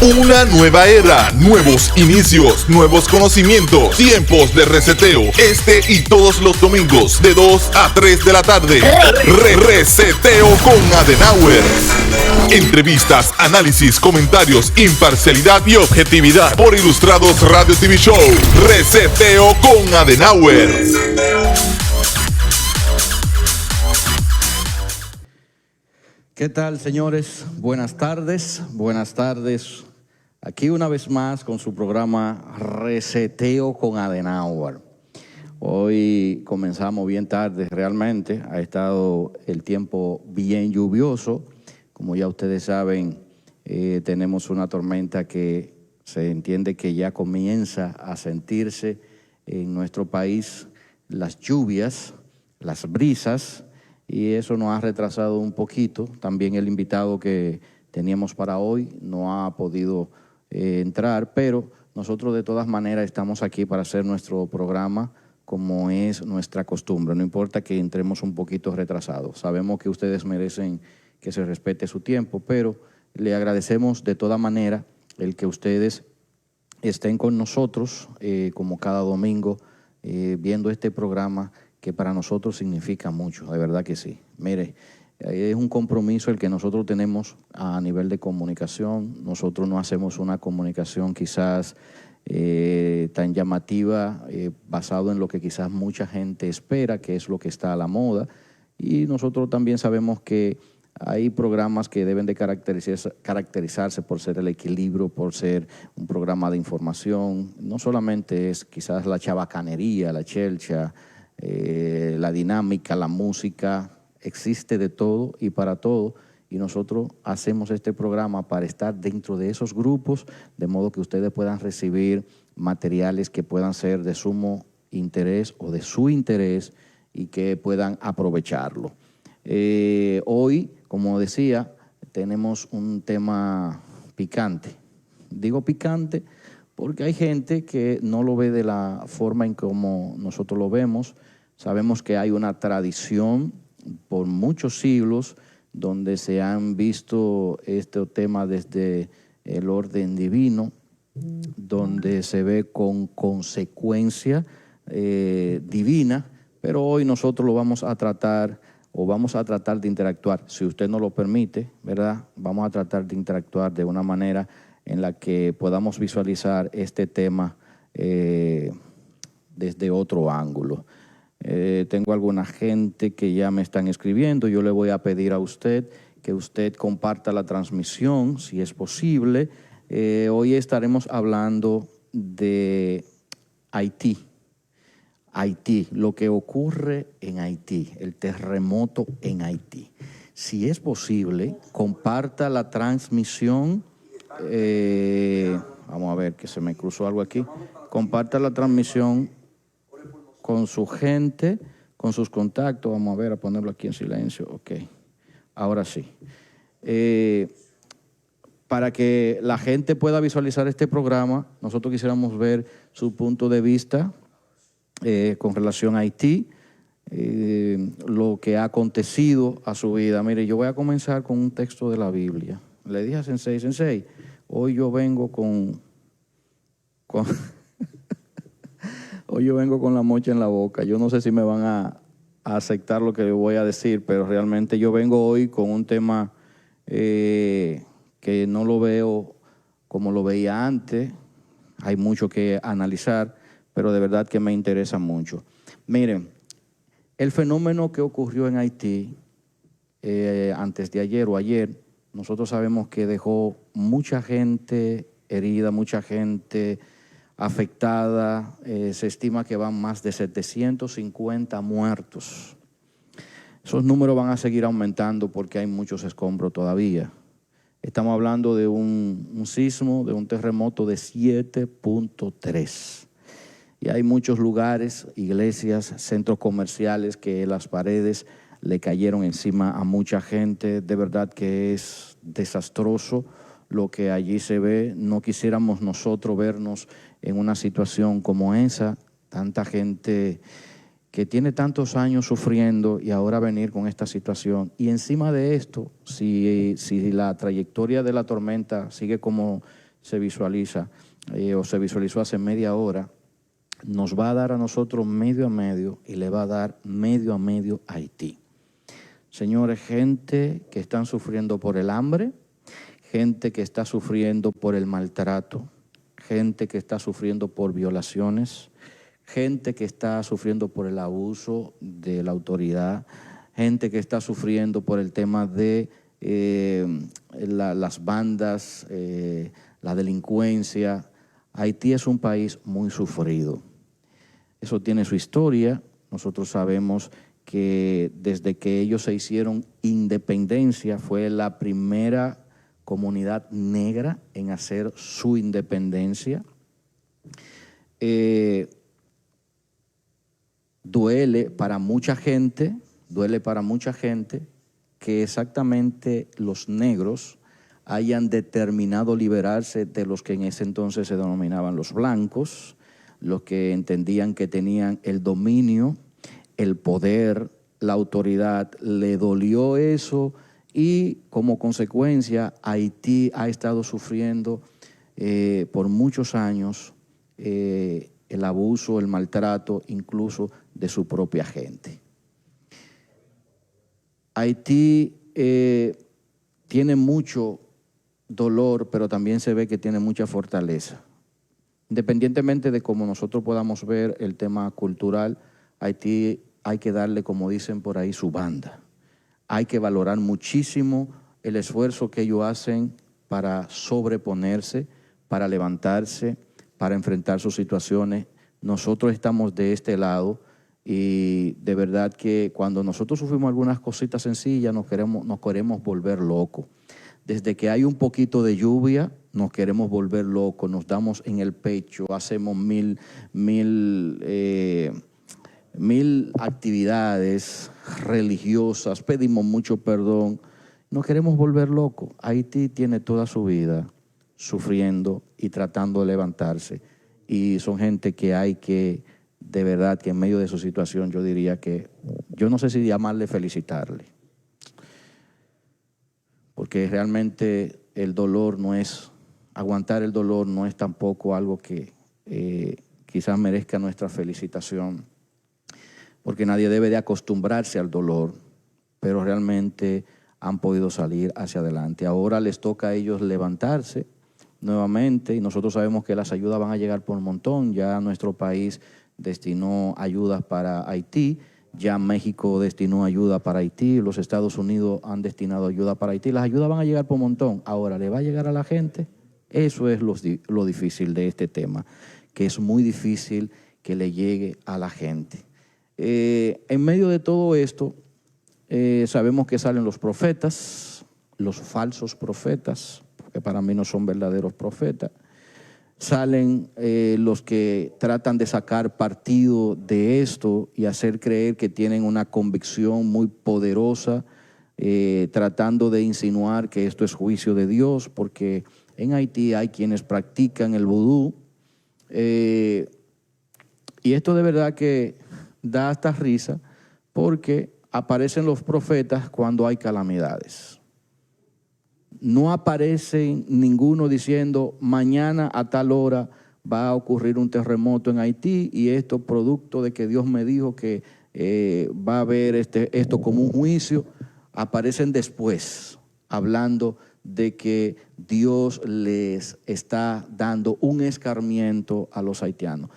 Una nueva era, nuevos inicios, nuevos conocimientos, tiempos de reseteo. Este y todos los domingos de 2 a 3 de la tarde. Reseteo con Adenauer. Entrevistas, análisis, comentarios, imparcialidad y objetividad por Ilustrados Radio TV Show. Reseteo con Adenauer. ¿Qué tal, señores? Buenas tardes, buenas tardes. Aquí una vez más con su programa Reseteo con Adenauer. Hoy comenzamos bien tarde realmente, ha estado el tiempo bien lluvioso. Como ya ustedes saben, tenemos una tormenta que se entiende que ya comienza a sentirse en nuestro país las lluvias, las brisas, y eso nos ha retrasado un poquito. También el invitado que teníamos para hoy no ha podido entrar, pero nosotros de todas maneras estamos aquí para hacer nuestro programa como es nuestra costumbre. No importa que entremos un poquito retrasados. Sabemos que ustedes merecen que se respete su tiempo, pero le agradecemos de toda manera el que ustedes estén con nosotros como cada domingo viendo este programa que para nosotros significa mucho, de verdad que sí. Mire, es un compromiso el que nosotros tenemos a nivel de comunicación. Nosotros no hacemos una comunicación quizás tan llamativa, basado en lo que quizás mucha gente espera, que es lo que está a la moda. Y nosotros también sabemos que hay programas que deben de caracterizarse por ser el equilibrio, por ser un programa de información. No solamente es quizás la chabacanería, la chelcha, la dinámica, la música, existe de todo y para todo, y nosotros hacemos este programa para estar dentro de esos grupos, de modo que ustedes puedan recibir materiales que puedan ser de sumo interés o de su interés y que puedan aprovecharlo. Hoy, como decía, tenemos un tema picante. Digo picante porque hay gente que no lo ve de la forma en como nosotros lo vemos. Sabemos que hay una tradición por muchos siglos donde se han visto este tema desde el orden divino, donde se ve con consecuencia divina, pero hoy nosotros lo vamos a tratar de interactuar, si usted nos lo permite, ¿verdad? Vamos a tratar de interactuar de una manera en la que podamos visualizar este tema desde otro ángulo. Tengo alguna gente que ya me están escribiendo. Yo le voy a pedir a usted que usted comparta la transmisión, si es posible. Hoy estaremos hablando de Haití. Haití, lo que ocurre en Haití, el terremoto en Haití. Si es posible, comparta la transmisión. Vamos a ver, que se me cruzó algo aquí. Comparta la transmisión con su gente, con sus contactos. Vamos a ver, a ponerlo aquí en silencio. Ok, ahora sí. Para que la gente pueda visualizar este programa, nosotros quisiéramos ver su punto de vista con relación a Haití, lo que ha acontecido a su vida. Mire, yo voy a comenzar con un texto de la Biblia. Le dije a Sensei, hoy yo vengo con hoy yo vengo con la mocha en la boca. Yo no sé si me van a aceptar lo que le voy a decir, pero realmente yo vengo hoy con un tema que no lo veo como lo veía antes. Hay mucho que analizar, pero de verdad que me interesa mucho. Miren, el fenómeno que ocurrió en Haití antes de ayer o ayer, nosotros sabemos que dejó mucha gente herida, mucha gente afectada. Se estima que van más de 750 muertos. Esos números van a seguir aumentando porque hay muchos escombros todavía. Estamos hablando de un sismo, de un terremoto de 7.3. Y hay muchos lugares, iglesias, centros comerciales que las paredes le cayeron encima a mucha gente. De verdad que es desastroso lo que allí se ve. No quisiéramos nosotros vernos en una situación como esa. Tanta gente que tiene tantos años sufriendo y ahora venir con esta situación. Y encima de esto, si la trayectoria de la tormenta sigue como se visualiza o se visualizó hace media hora, nos va a dar a nosotros medio a medio y le va a dar medio a medio a Haití. Señores, gente que están sufriendo por el hambre, gente que está sufriendo por el maltrato, gente que está sufriendo por violaciones, gente que está sufriendo por el abuso de la autoridad, gente que está sufriendo por el tema de las bandas, la delincuencia. Haití es un país muy sufrido. Eso tiene su historia. Nosotros sabemos que desde que ellos se hicieron independencia fue la primera comunidad negra en hacer su independencia. Duele para mucha gente que exactamente los negros hayan determinado liberarse de los que en ese entonces se denominaban los blancos, los que entendían que tenían el dominio, el poder, la autoridad. Le dolió eso y como consecuencia Haití ha estado sufriendo por muchos años el abuso, el maltrato incluso de su propia gente. Haití tiene mucho dolor, pero también se ve que tiene mucha fortaleza. Independientemente de cómo nosotros podamos ver el tema cultural, Haití hay que darle, como dicen por ahí, su banda. Hay que valorar muchísimo el esfuerzo que ellos hacen para sobreponerse, para levantarse, para enfrentar sus situaciones. Nosotros estamos de este lado y de verdad que cuando nosotros sufrimos algunas cositas sencillas nos queremos volver locos. Desde que hay un poquito de lluvia nos queremos volver locos, nos damos en el pecho, hacemos mil actividades religiosas, pedimos mucho perdón, nos queremos volver locos. Haití tiene toda su vida sufriendo y tratando de levantarse y son gente que hay que, de verdad que en medio de su situación yo diría que, yo no sé si llamarle felicitarle, porque realmente el dolor no es, aguantar el dolor no es tampoco algo que quizás merezca nuestra felicitación, porque nadie debe de acostumbrarse al dolor, pero realmente han podido salir hacia adelante. Ahora les toca a ellos levantarse nuevamente y nosotros sabemos que las ayudas van a llegar por un montón. Ya nuestro país destinó ayudas para Haití, ya México destinó ayuda para Haití, los Estados Unidos han destinado ayuda para Haití. Las ayudas van a llegar por un montón. Ahora, ¿le va a llegar a la gente? Eso es lo difícil de este tema, que es muy difícil que le llegue a la gente. En medio de todo esto, sabemos que salen los profetas, los falsos profetas, porque para mí no son verdaderos profetas. Salen los que tratan de sacar partido de esto y hacer creer que tienen una convicción muy poderosa, tratando de insinuar que esto es juicio de Dios, porque en Haití hay quienes practican el vudú. Y esto de verdad que da hasta risa, porque aparecen los profetas cuando hay calamidades. No aparece ninguno diciendo mañana a tal hora va a ocurrir un terremoto en Haití y esto producto de que Dios me dijo que va a haber esto como un juicio. Aparecen después hablando de que Dios les está dando un escarmiento a los haitianos.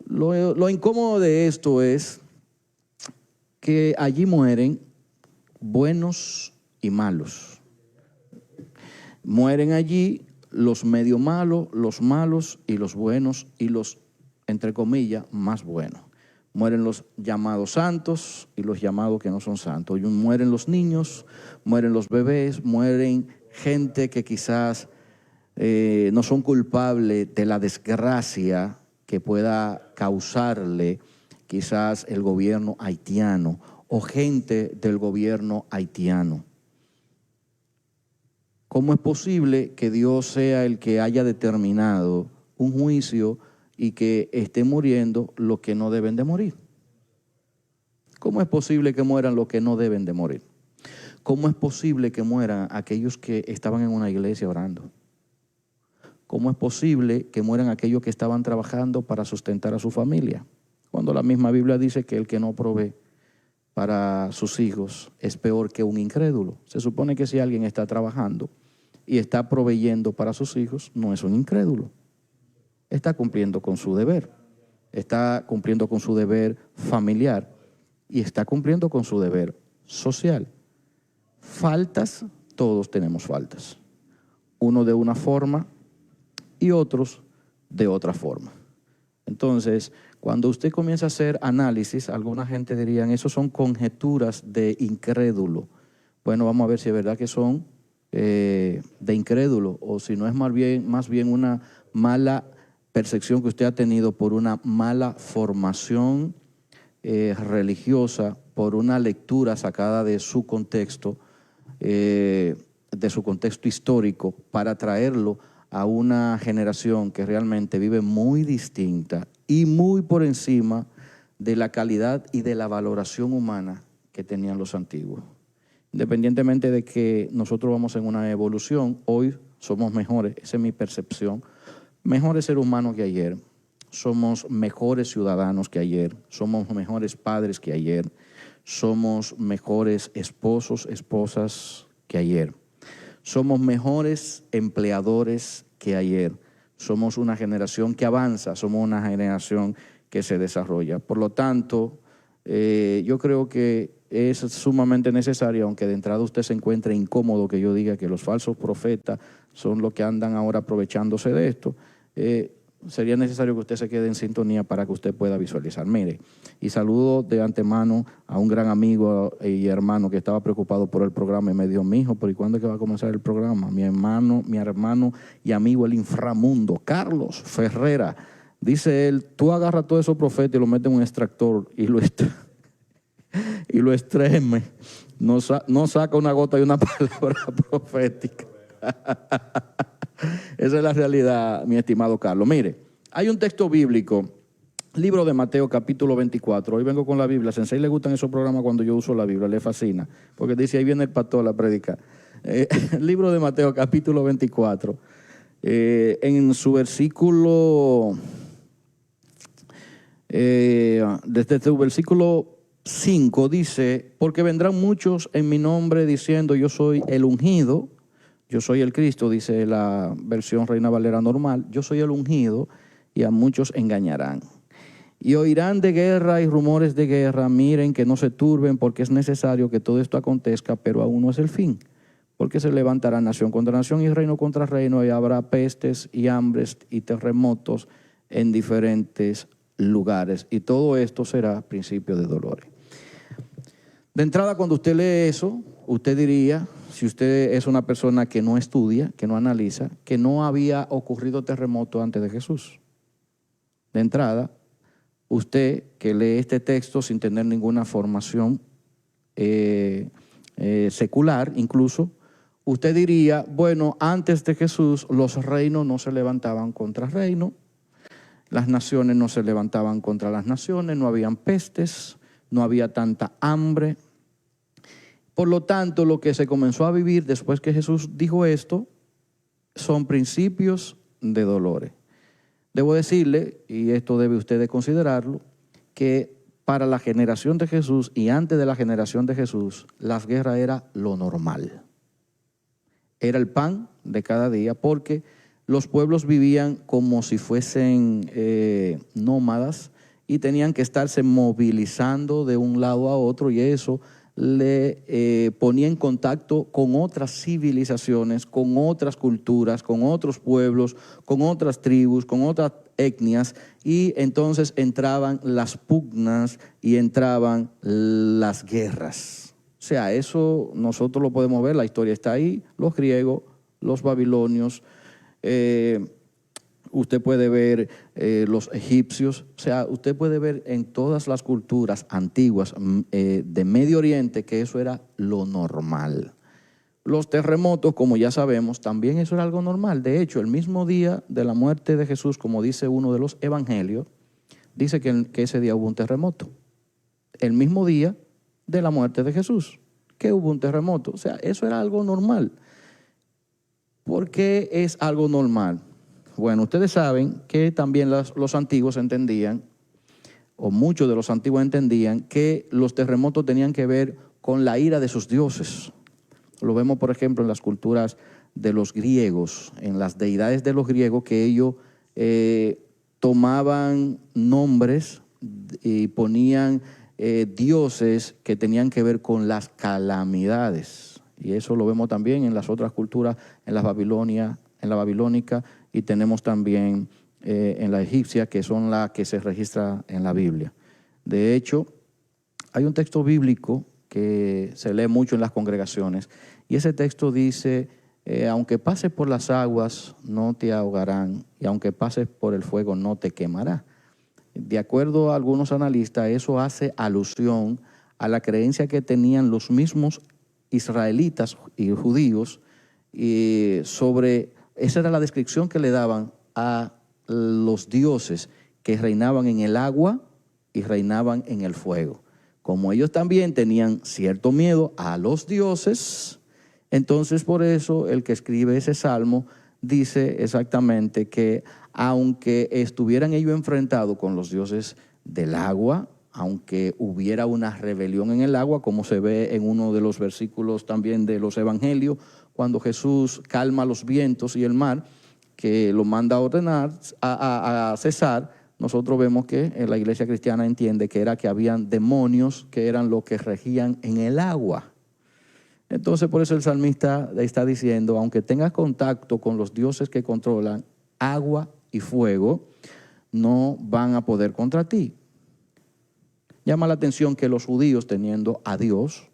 Lo incómodo de esto es que allí mueren buenos y malos. Mueren allí los medio malos, los malos y los buenos y los, entre comillas, más buenos. Mueren los llamados santos y los llamados que no son santos. Mueren los niños, mueren los bebés, mueren gente que quizás no son culpables de la desgracia que pueda causarle quizás el gobierno haitiano o gente del gobierno haitiano. ¿Cómo es posible que Dios sea el que haya determinado un juicio y que estén muriendo los que no deben de morir? ¿Cómo es posible que mueran los que no deben de morir? ¿Cómo es posible que mueran aquellos que estaban en una iglesia orando? ¿cómo es posible que mueran aquellos que estaban trabajando para sustentar a su familia? Cuando la misma Biblia dice que el que no provee para sus hijos es peor que un incrédulo. Se supone que si alguien está trabajando y está proveyendo para sus hijos, no es un incrédulo. Está cumpliendo con su deber. Está cumpliendo con su deber familiar y está cumpliendo con su deber social. Faltas, todos tenemos faltas. Uno de una forma y otros de otra forma. Entonces, cuando usted comienza a hacer análisis, alguna gente diría, eso son conjeturas de incrédulo. Bueno, vamos a ver si es verdad que son de incrédulo o si no es más bien una mala percepción que usted ha tenido por una mala formación religiosa, por una lectura sacada de su contexto histórico, para traerlo a una generación que realmente vive muy distinta y muy por encima de la calidad y de la valoración humana que tenían los antiguos. Independientemente de que nosotros vamos en una evolución, hoy somos mejores, esa es mi percepción, mejores seres humanos que ayer, somos mejores ciudadanos que ayer, somos mejores padres que ayer, somos mejores esposos, esposas que ayer. Somos mejores empleadores que ayer. Somos una generación que avanza, somos una generación que se desarrolla. Por lo tanto, yo creo que es sumamente necesario, aunque de entrada usted se encuentre incómodo que yo diga que los falsos profetas son los que andan ahora aprovechándose de esto, sería necesario que usted se quede en sintonía para que usted pueda visualizar. Mire, y saludo de antemano a un gran amigo y hermano que estaba preocupado por el programa y me dijo, mijo, ¿pero y cuándo es que va a comenzar el programa? Mi hermano y amigo el inframundo, Carlos Ferrera, dice él, tú agarras todos esos profetas y los metes en un extractor y lo extreme, no saca una gota de una palabra profética. Esa es la realidad, mi estimado Carlos. Mire, hay un texto bíblico, libro de Mateo capítulo 24. Hoy vengo con la Biblia. A Sensei le gustan esos programas cuando yo uso la Biblia, le fascina, porque dice, ahí viene el pastor a predicar. Libro de Mateo capítulo 24. En su versículo, desde su versículo 5 dice, porque vendrán muchos en mi nombre diciendo, yo soy el ungido, yo soy el Cristo, dice la versión Reina Valera normal, yo soy el ungido, y a muchos engañarán. Y oirán de guerra y rumores de guerra, miren que no se turben, porque es necesario que todo esto acontezca, pero aún no es el fin. Porque se levantará nación contra nación y reino contra reino, y habrá pestes y hambres y terremotos en diferentes lugares. Y todo esto será principio de dolores. De entrada, cuando usted lee eso, usted diría, si usted es una persona que no estudia, que no analiza, que no había ocurrido terremoto antes de Jesús. De entrada, usted que lee este texto sin tener ninguna formación secular incluso, usted diría, bueno, antes de Jesús los reinos no se levantaban contra reinos, las naciones no se levantaban contra las naciones, no habían pestes, no había tanta hambre. Por lo tanto, lo que se comenzó a vivir después que Jesús dijo esto son principios de dolores. Debo decirle, y esto debe usted de considerarlo, que para la generación de Jesús y antes de la generación de Jesús, las guerras era lo normal. Era el pan de cada día, porque los pueblos vivían como si fuesen nómadas y tenían que estarse movilizando de un lado a otro, y eso le ponía en contacto con otras civilizaciones, con otras culturas, con otros pueblos, con otras tribus, con otras etnias, y entonces entraban las pugnas y entraban las guerras. O sea, eso nosotros lo podemos ver, la historia está ahí, los griegos, los babilonios, usted puede ver los egipcios, o sea, usted puede ver en todas las culturas antiguas de Medio Oriente que eso era lo normal. Los terremotos, como ya sabemos, también eso era algo normal. De hecho, el mismo día de la muerte de Jesús, como dice uno de los evangelios, dice que ese día hubo un terremoto. El mismo día de la muerte de Jesús, que hubo un terremoto. O sea, eso era algo normal. ¿Por qué es algo normal? Bueno, ustedes saben que también los antiguos entendían, o muchos de los antiguos entendían, que los terremotos tenían que ver con la ira de sus dioses. Lo vemos, por ejemplo, en las culturas de los griegos, en las deidades de los griegos, que ellos tomaban nombres y ponían dioses que tenían que ver con las calamidades. Y eso lo vemos también en las otras culturas, en la babilónica, y tenemos también en la egipcia, que son las que se registra en la Biblia. De hecho, hay un texto bíblico que se lee mucho en las congregaciones, y ese texto dice: aunque pases por las aguas, no te ahogarán, y aunque pases por el fuego, no te quemará. De acuerdo a algunos analistas, eso hace alusión a la creencia que tenían los mismos israelitas y judíos sobre, esa era la descripción que le daban a los dioses que reinaban en el agua y reinaban en el fuego. Como ellos también tenían cierto miedo a los dioses, entonces por eso el que escribe ese salmo dice exactamente que aunque estuvieran ellos enfrentados con los dioses del agua, aunque hubiera una rebelión en el agua, como se ve en uno de los versículos también de los evangelios, cuando Jesús calma los vientos y el mar, que lo manda a ordenar, a cesar, nosotros vemos que la iglesia cristiana entiende que era que habían demonios que eran los que regían en el agua. Entonces por eso el salmista está diciendo: aunque tengas contacto con los dioses que controlan agua y fuego, no van a poder contra ti. Llama la atención que los judíos, teniendo a Dios,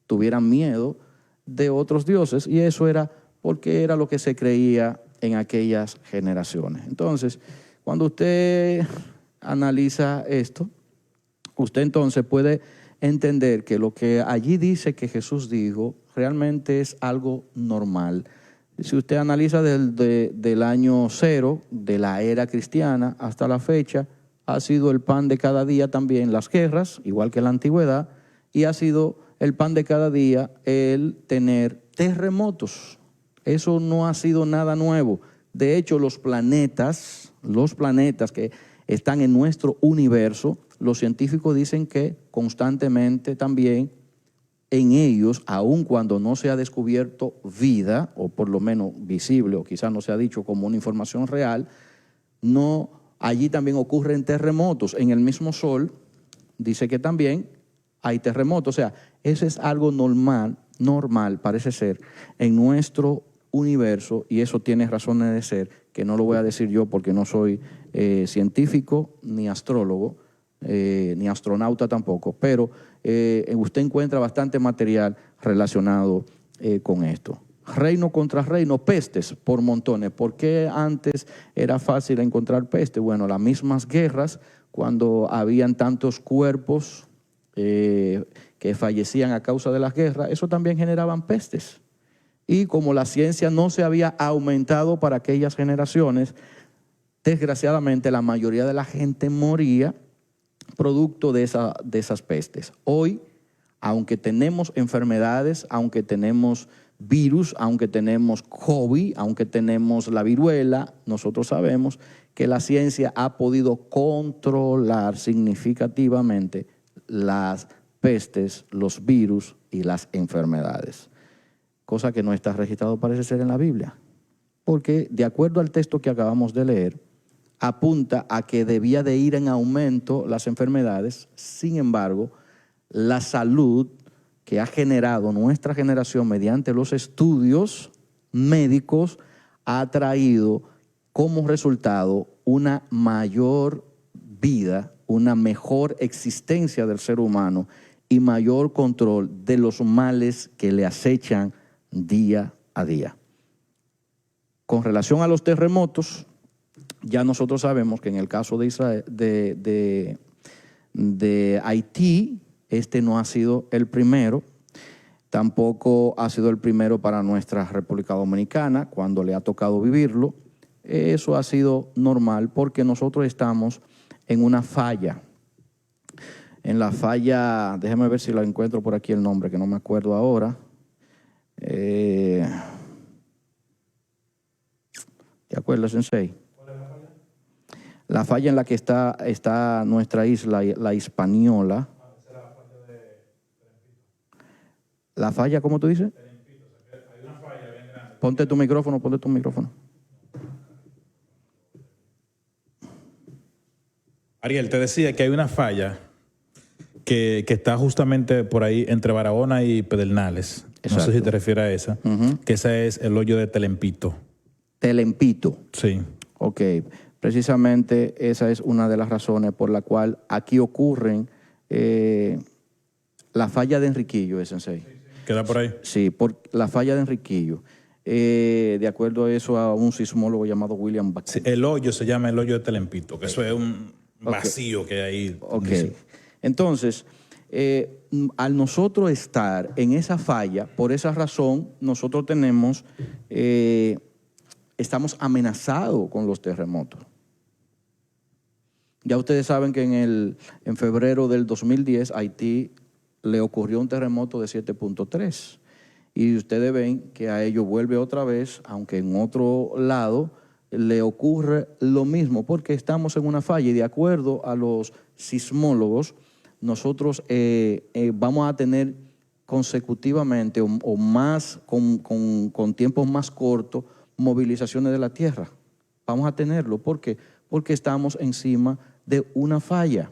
tuvieran miedo de otros dioses, y eso era porque era lo que se creía en aquellas generaciones. Entonces, cuando usted analiza esto, usted entonces puede entender que lo que allí dice que Jesús dijo realmente es algo normal. Si usted analiza del año 0 de la era cristiana hasta la fecha, ha sido el pan de cada día también las guerras, igual que en la antigüedad, y ha sido el pan de cada día el tener terremotos. Eso no ha sido nada nuevo. De hecho, los planetas que están en nuestro universo, los científicos dicen que constantemente también en ellos, aun cuando no se ha descubierto vida, o por lo menos visible, o quizás no se ha dicho como una información real, allí también ocurren terremotos. En el mismo Sol dice que también hay terremotos. O sea, eso es algo normal parece ser, en nuestro universo, y eso tiene razones de ser, que no lo voy a decir yo porque no soy científico, ni astrólogo, ni astronauta tampoco, pero usted encuentra bastante material relacionado con esto. Reino contra reino, pestes por montones. ¿Por qué antes era fácil encontrar peste? Bueno, las mismas guerras, cuando habían tantos cuerpos que fallecían a causa de las guerras, eso también generaban pestes. Y como la ciencia no se había aumentado para aquellas generaciones, desgraciadamente la mayoría de la gente moría producto de esas pestes. Hoy, aunque tenemos enfermedades, aunque tenemos virus, aunque tenemos COVID, aunque tenemos la viruela, nosotros sabemos que la ciencia ha podido controlar significativamente las pestes, los virus y las enfermedades. Cosa que no está registrado, parece ser, en la Biblia. Porque de acuerdo al texto que acabamos de leer, apunta a que debía de ir en aumento las enfermedades. Sin embargo, la salud que ha generado nuestra generación mediante los estudios médicos ha traído como resultado una mayor vida, una mejor existencia del ser humano y mayor control de los males que le acechan día a día. Con relación a los terremotos, ya nosotros sabemos que en el caso de Israel, de Haití, este no ha sido el primero, tampoco ha sido el primero para nuestra República Dominicana cuando le ha tocado vivirlo. Eso ha sido normal porque nosotros estamos en una falla. En la falla, déjeme ver si la encuentro por aquí el nombre, que no me acuerdo ahora. ¿Te acuerdas, Sensei? La falla en la que está nuestra isla, la Hispaniola. ¿La falla, cómo tú dices? Hay una falla bien grande. Ponte tu micrófono. Ariel, te decía que hay una falla que está justamente por ahí entre Barahona y Pedernales. Exacto. No sé si te refieres a esa. Que esa es el hoyo de Telempito. Telempito. Sí. Ok. Precisamente esa es una de las razones por la cual aquí ocurren la falla de Enriquillo, Sensei. ¿Queda por ahí? Sí, por la falla de Enriquillo. De acuerdo a eso, a un sismólogo llamado William Buck. Sí, el hoyo se llama el hoyo de Telempito, que eso es un vacío que hay ahí. Ok. Entonces, al nosotros estar en esa falla, por esa razón, nosotros estamos amenazados con los terremotos. Ya ustedes saben que en febrero del 2010 a Haití le ocurrió un terremoto de 7.3 y ustedes ven que a ellos vuelve otra vez, aunque en otro lado le ocurre lo mismo porque estamos en una falla y de acuerdo a los sismólogos nosotros vamos a tener consecutivamente o más con tiempos más cortos movilizaciones de la tierra. Vamos a tenerlo. ¿Por qué? Porque estamos encima de una falla.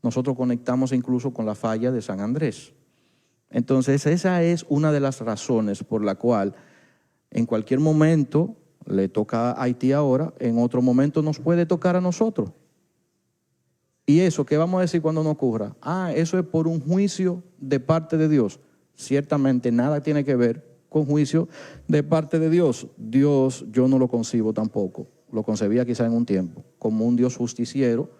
Nosotros conectamos incluso con la falla de San Andrés. Entonces, esa es una de las razones por la cual en cualquier momento le toca a Haití ahora, en otro momento nos puede tocar a nosotros. ¿Y eso qué vamos a decir cuando no ocurra? Eso es por un juicio de parte de Dios. Ciertamente nada tiene que ver con juicio de parte de Dios. Dios yo no lo concibo tampoco. Lo concebía quizá en un tiempo como un Dios justiciero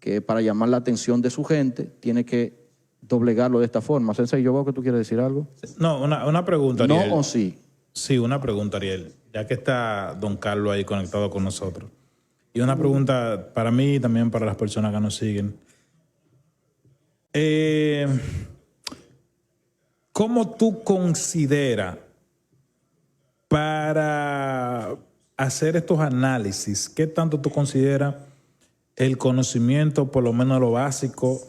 que para llamar la atención de su gente tiene que doblegarlo de esta forma. Sensei, yo veo que tú quieres decir algo. No, una pregunta, Ariel. ¿No o sí? Sí, una pregunta, Ariel, ya que está don Carlos ahí conectado con nosotros. Y una pregunta para mí y también para las personas que nos siguen. ¿Cómo tú consideras para hacer estos análisis, qué tanto tú consideras el conocimiento, por lo menos lo básico,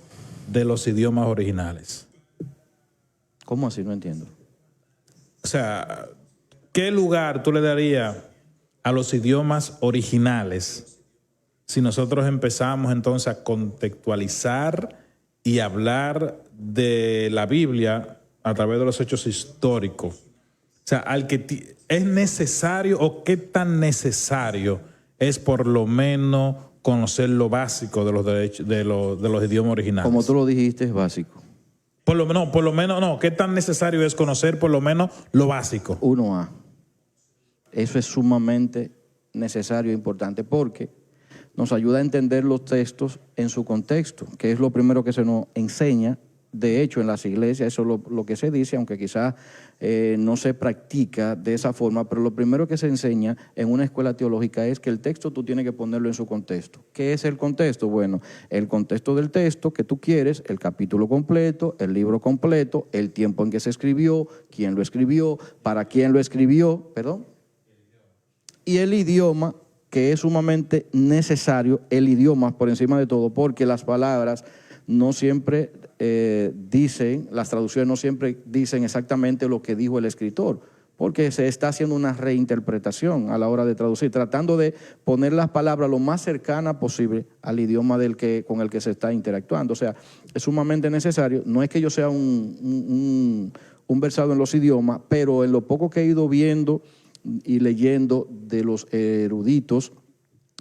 de los idiomas originales? ¿Cómo así? No entiendo. O sea, ¿qué lugar tú le darías a los idiomas originales si nosotros empezamos entonces a contextualizar y hablar de la Biblia a través de los hechos históricos? O sea, ¿es necesario o qué tan necesario es por lo menos conocer lo básico de los idiomas originales? Como tú lo dijiste, es básico. Por lo menos, no. ¿Qué tan necesario es conocer por lo menos lo básico? 1A. Eso es sumamente necesario e importante porque nos ayuda a entender los textos en su contexto, que es lo primero que se nos enseña. De hecho, en las iglesias eso es lo que se dice, aunque quizás no se practica de esa forma, pero lo primero que se enseña en una escuela teológica es que el texto tú tienes que ponerlo en su contexto. ¿Qué es el contexto? Bueno, el contexto del texto que tú quieres, el capítulo completo, el libro completo, el tiempo en que se escribió, quién lo escribió, para quién lo escribió, y el idioma, que es sumamente necesario, el idioma por encima de todo, porque las palabras no siempre las traducciones no siempre dicen exactamente lo que dijo el escritor, porque se está haciendo una reinterpretación a la hora de traducir, tratando de poner las palabras lo más cercana posible al idioma con el que se está interactuando. O sea, es sumamente necesario. No es que yo sea un versado en los idiomas, pero en lo poco que he ido viendo y leyendo de los eruditos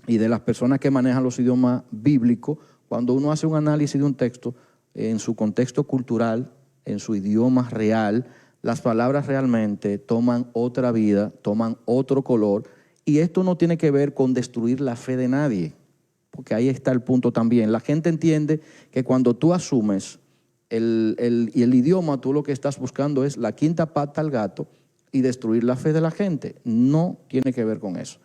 y de las personas que manejan los idiomas bíblicos, cuando uno hace un análisis de un texto en su contexto cultural, en su idioma real, las palabras realmente toman otra vida, toman otro color, y esto no tiene que ver con destruir la fe de nadie, porque ahí está el punto también. La gente entiende que cuando tú asumes el idioma, tú lo que estás buscando es la quinta pata al gato y destruir la fe de la gente. No tiene que ver con eso.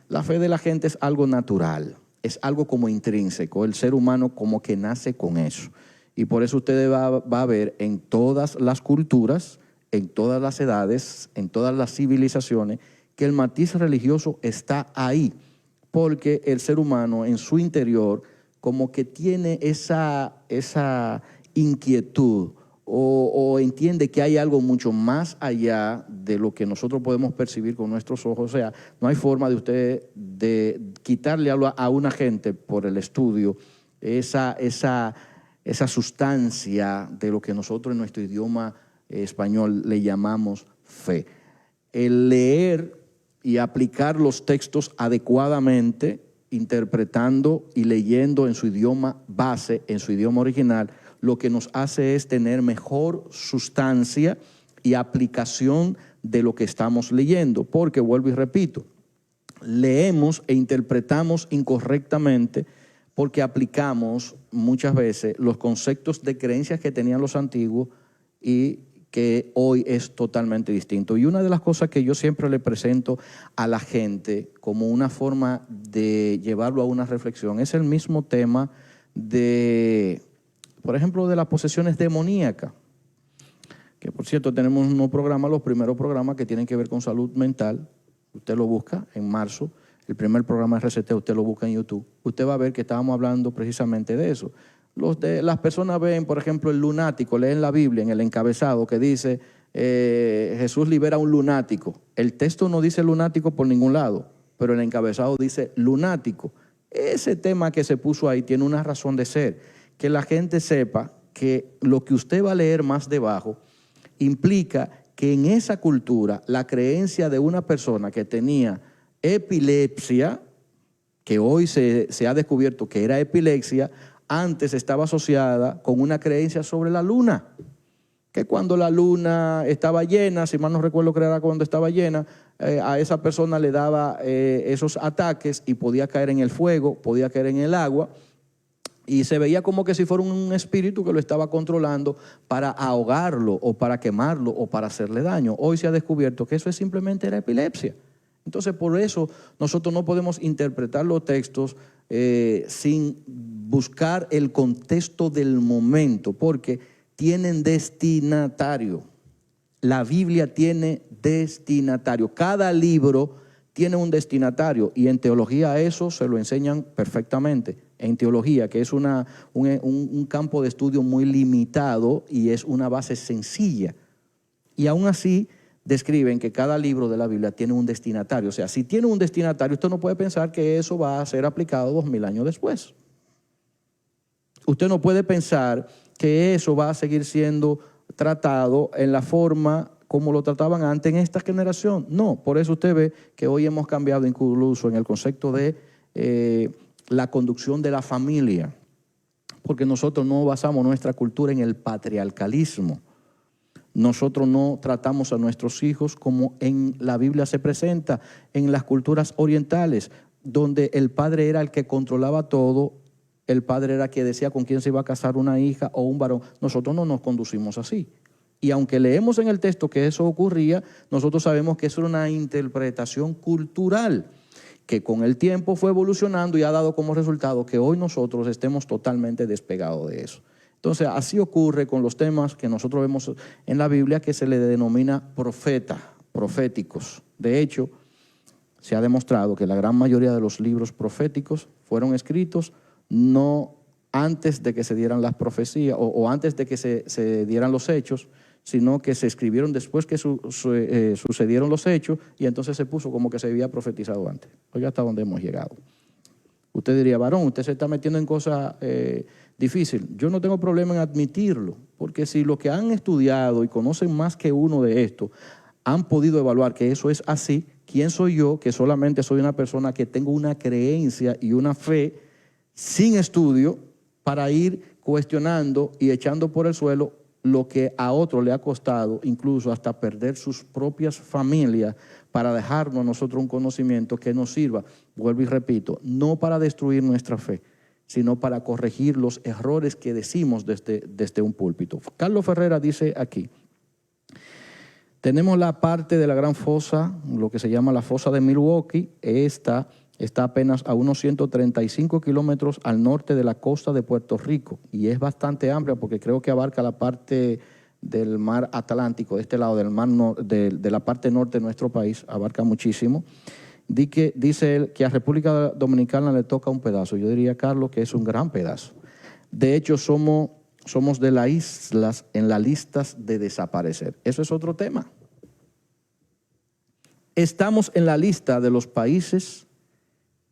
La fe de la gente es algo natural, es algo como intrínseco, el ser humano como que nace con eso. Y por eso usted va a ver en todas las culturas, en todas las edades, en todas las civilizaciones, que el matiz religioso está ahí. porque el ser humano en su interior como que tiene esa inquietud o entiende que hay algo mucho más allá de lo que nosotros podemos percibir con nuestros ojos. O sea, no hay forma de usted de quitarle a una gente por el estudio esa sustancia de lo que nosotros en nuestro idioma español le llamamos fe. El leer y aplicar los textos adecuadamente, interpretando y leyendo en su idioma base, en su idioma original, lo que nos hace es tener mejor sustancia y aplicación de lo que estamos leyendo. Porque, vuelvo y repito, leemos e interpretamos incorrectamente porque aplicamos muchas veces los conceptos de creencias que tenían los antiguos y que hoy es totalmente distinto. Y una de las cosas que yo siempre le presento a la gente como una forma de llevarlo a una reflexión es el mismo tema de, por ejemplo, de las posesiones demoníacas, que por cierto tenemos unos programas, los primeros programas que tienen que ver con salud mental. Usted lo busca en marzo, el primer programa de RCT, usted lo busca en YouTube. Usted va a ver que estábamos hablando precisamente de eso. Las personas ven, por ejemplo, el lunático, leen la Biblia en el encabezado que dice Jesús libera a un lunático. El texto no dice lunático por ningún lado, pero el encabezado dice lunático. Ese tema que se puso ahí tiene una razón de ser, que la gente sepa que lo que usted va a leer más debajo implica que en esa cultura la creencia de una persona que tenía epilepsia, que hoy se ha descubierto que era epilepsia, antes estaba asociada con una creencia sobre la luna, que cuando la luna estaba llena, si mal no recuerdo que era cuando estaba llena, a esa persona le daba esos ataques y podía caer en el fuego, podía caer en el agua, y se veía como que si fuera un espíritu que lo estaba controlando para ahogarlo o para quemarlo o para hacerle daño. Hoy se ha descubierto que eso simplemente era epilepsia. Entonces, por eso nosotros no podemos interpretar los textos sin buscar el contexto del momento, porque tienen destinatario. La Biblia tiene destinatario. Cada libro tiene un destinatario y en teología eso se lo enseñan perfectamente. En teología, que es un campo de estudio muy limitado y es una base sencilla. Y aún así describen que cada libro de la Biblia tiene un destinatario. O sea, si tiene un destinatario, usted no puede pensar que eso va a ser aplicado 2000 años después. Usted no puede pensar que eso va a seguir siendo tratado en la forma como lo trataban antes en esta generación. No, por eso usted ve que hoy hemos cambiado incluso en el concepto de la conducción de la familia, porque nosotros no basamos nuestra cultura en el patriarcalismo. Nosotros no tratamos a nuestros hijos como en la Biblia se presenta, en las culturas orientales, donde el padre era el que controlaba todo, el padre era el que decía con quién se iba a casar una hija o un varón. Nosotros no nos conducimos así. Y aunque leemos en el texto que eso ocurría, nosotros sabemos que eso era una interpretación cultural que con el tiempo fue evolucionando y ha dado como resultado que hoy nosotros estemos totalmente despegados de eso. Entonces, así ocurre con los temas que nosotros vemos en la Biblia que se le denomina proféticos. De hecho, se ha demostrado que la gran mayoría de los libros proféticos fueron escritos no antes de que se dieran las profecías o antes de que se dieran los hechos, sino que se escribieron después que sucedieron los hechos y entonces se puso como que se había profetizado antes. Oiga hasta dónde hemos llegado. Usted diría, varón, usted se está metiendo en cosas difíciles. Yo no tengo problema en admitirlo, porque si los que han estudiado y conocen más que uno de esto han podido evaluar que eso es así, ¿quién soy yo que solamente soy una persona que tengo una creencia y una fe sin estudio para ir cuestionando y echando por el suelo lo que a otro le ha costado, incluso hasta perder sus propias familias, para dejarnos a nosotros un conocimiento que nos sirva, vuelvo y repito, no para destruir nuestra fe, sino para corregir los errores que decimos desde un púlpito? Carlos Ferrera dice aquí, tenemos la parte de la gran fosa, lo que se llama la fosa de Milwaukee. Esta está apenas a unos 135 kilómetros al norte de la costa de Puerto Rico y es bastante amplia porque creo que abarca la parte del mar Atlántico, de este lado del mar de la parte norte de nuestro país, abarca muchísimo. Dice él que a República Dominicana le toca un pedazo. Yo diría, Carlos, que es un gran pedazo. De hecho, somos de las islas en las listas de desaparecer. Eso es otro tema. Estamos en la lista de los países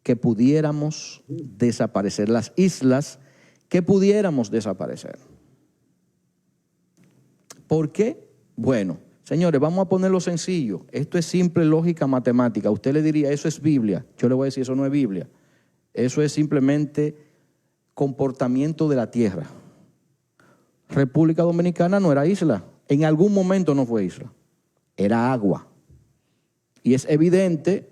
que pudiéramos desaparecer, las islas que pudiéramos desaparecer. ¿Por qué? Bueno, señores, vamos a ponerlo sencillo. Esto es simple lógica matemática. Usted le diría, eso es Biblia. Yo le voy a decir, eso no es Biblia. Eso es simplemente comportamiento de la tierra. República Dominicana no era isla. En algún momento no fue isla. Era agua. Y es evidente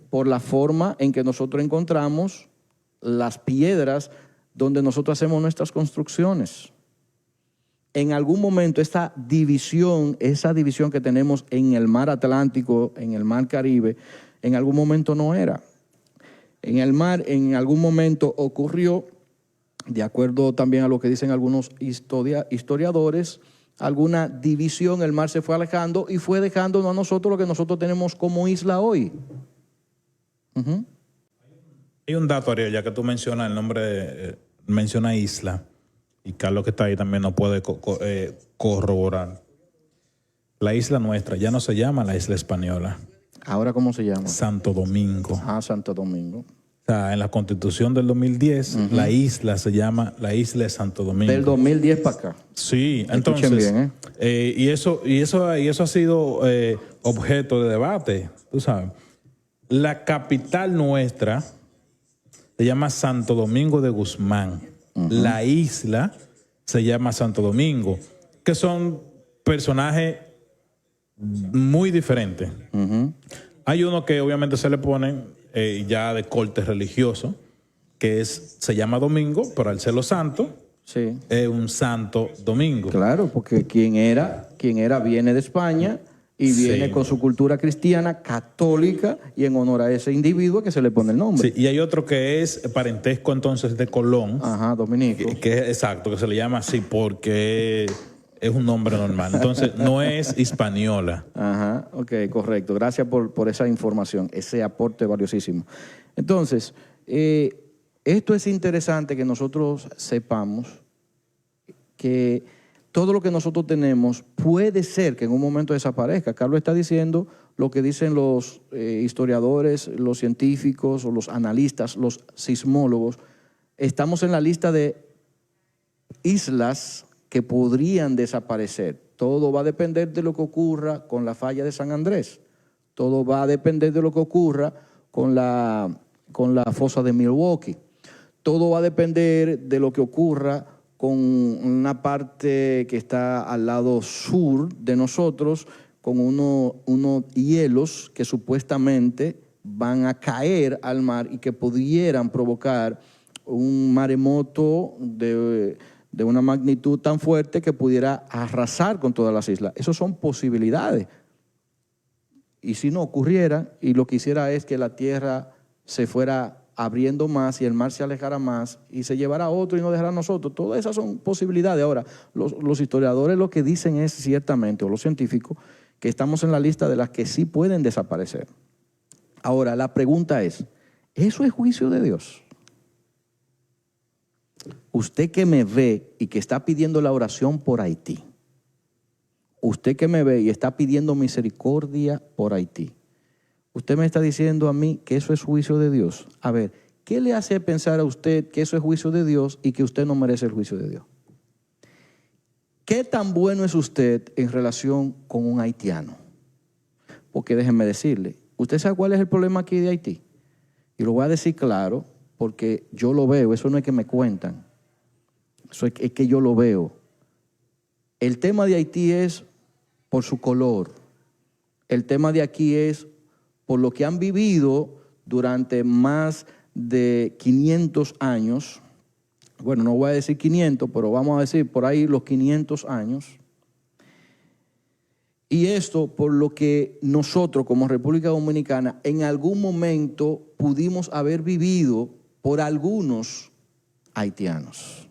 por la forma en que nosotros encontramos las piedras donde nosotros hacemos nuestras construcciones. En algún momento esa división que tenemos en el mar Atlántico, en el mar Caribe, en algún momento no era. En el mar, en algún momento ocurrió, de acuerdo también a lo que dicen algunos historiadores, alguna división, el mar se fue alejando y fue dejándonos a nosotros lo que nosotros tenemos como isla hoy. Hay un dato, Ariel, ya que tú mencionas el nombre, menciona isla, y Carlos que está ahí también nos puede corroborar. La isla nuestra ya no se llama la isla española. ¿Ahora cómo se llama? Santo Domingo. Ah, Santo Domingo. O sea, en la Constitución del 2010, la isla se llama la isla de Santo Domingo. Del 2010 para acá. Sí, entonces, bien, y eso ha sido objeto de debate, tú sabes. La capital nuestra se llama Santo Domingo de Guzmán. La isla se llama Santo Domingo, que son personajes muy diferentes. Hay uno que obviamente se le ponen ya de corte religioso, que se llama Domingo, pero al ser los santos, sí, es un Santo Domingo. Claro, porque quien era viene de España y viene con su cultura cristiana, católica, y en honor a ese individuo que se le pone el nombre. Sí, y hay otro que es parentesco entonces de Colón. Ajá, Dominico. Que es exacto, que se le llama así porque es un nombre normal. Entonces, no es hispaniola. Ajá, ok, correcto. Gracias por esa información, ese aporte valiosísimo. Entonces, esto es interesante que nosotros sepamos que todo lo que nosotros tenemos puede ser que en un momento desaparezca. Carlos está diciendo lo que dicen los historiadores, los científicos o los analistas, los sismólogos. Estamos en la lista de islas que podrían desaparecer. Todo va a depender de lo que ocurra con la falla de San Andrés. Todo va a depender de lo que ocurra con la fosa de Milwaukee. Todo va a depender de lo que ocurra con una parte que está al lado sur de nosotros, con unos hielos que supuestamente van a caer al mar y que pudieran provocar un maremoto de una magnitud tan fuerte que pudiera arrasar con todas las islas. Esas son posibilidades. Y si no ocurriera, y lo que hiciera es que la tierra se fuera abriendo más y el mar se alejara más y se llevara a otro y no dejara a nosotros. Todas esas son posibilidades. Ahora, los historiadores lo que dicen es ciertamente, o los científicos, que estamos en la lista de las que sí pueden desaparecer. Ahora, la pregunta es, ¿eso es juicio de Dios? Usted que me ve y que está pidiendo la oración por Haití, usted que me ve y está pidiendo misericordia por Haití, usted me está diciendo a mí que eso es juicio de Dios. A ver, ¿qué le hace pensar a usted que eso es juicio de Dios y que usted no merece el juicio de Dios? ¿Qué tan bueno es usted en relación con un haitiano? Porque déjenme decirle, ¿usted sabe cuál es el problema aquí de Haití? Y lo voy a decir claro, porque yo lo veo, eso no es que me cuentan, eso es que yo lo veo. El tema de Haití es por su color. El tema de aquí es por lo que han vivido durante más de 500 años. Bueno, no voy a decir 500, pero vamos a decir por ahí los 500 años. Y esto por lo que nosotros como República Dominicana en algún momento pudimos haber vivido por algunos haitianos.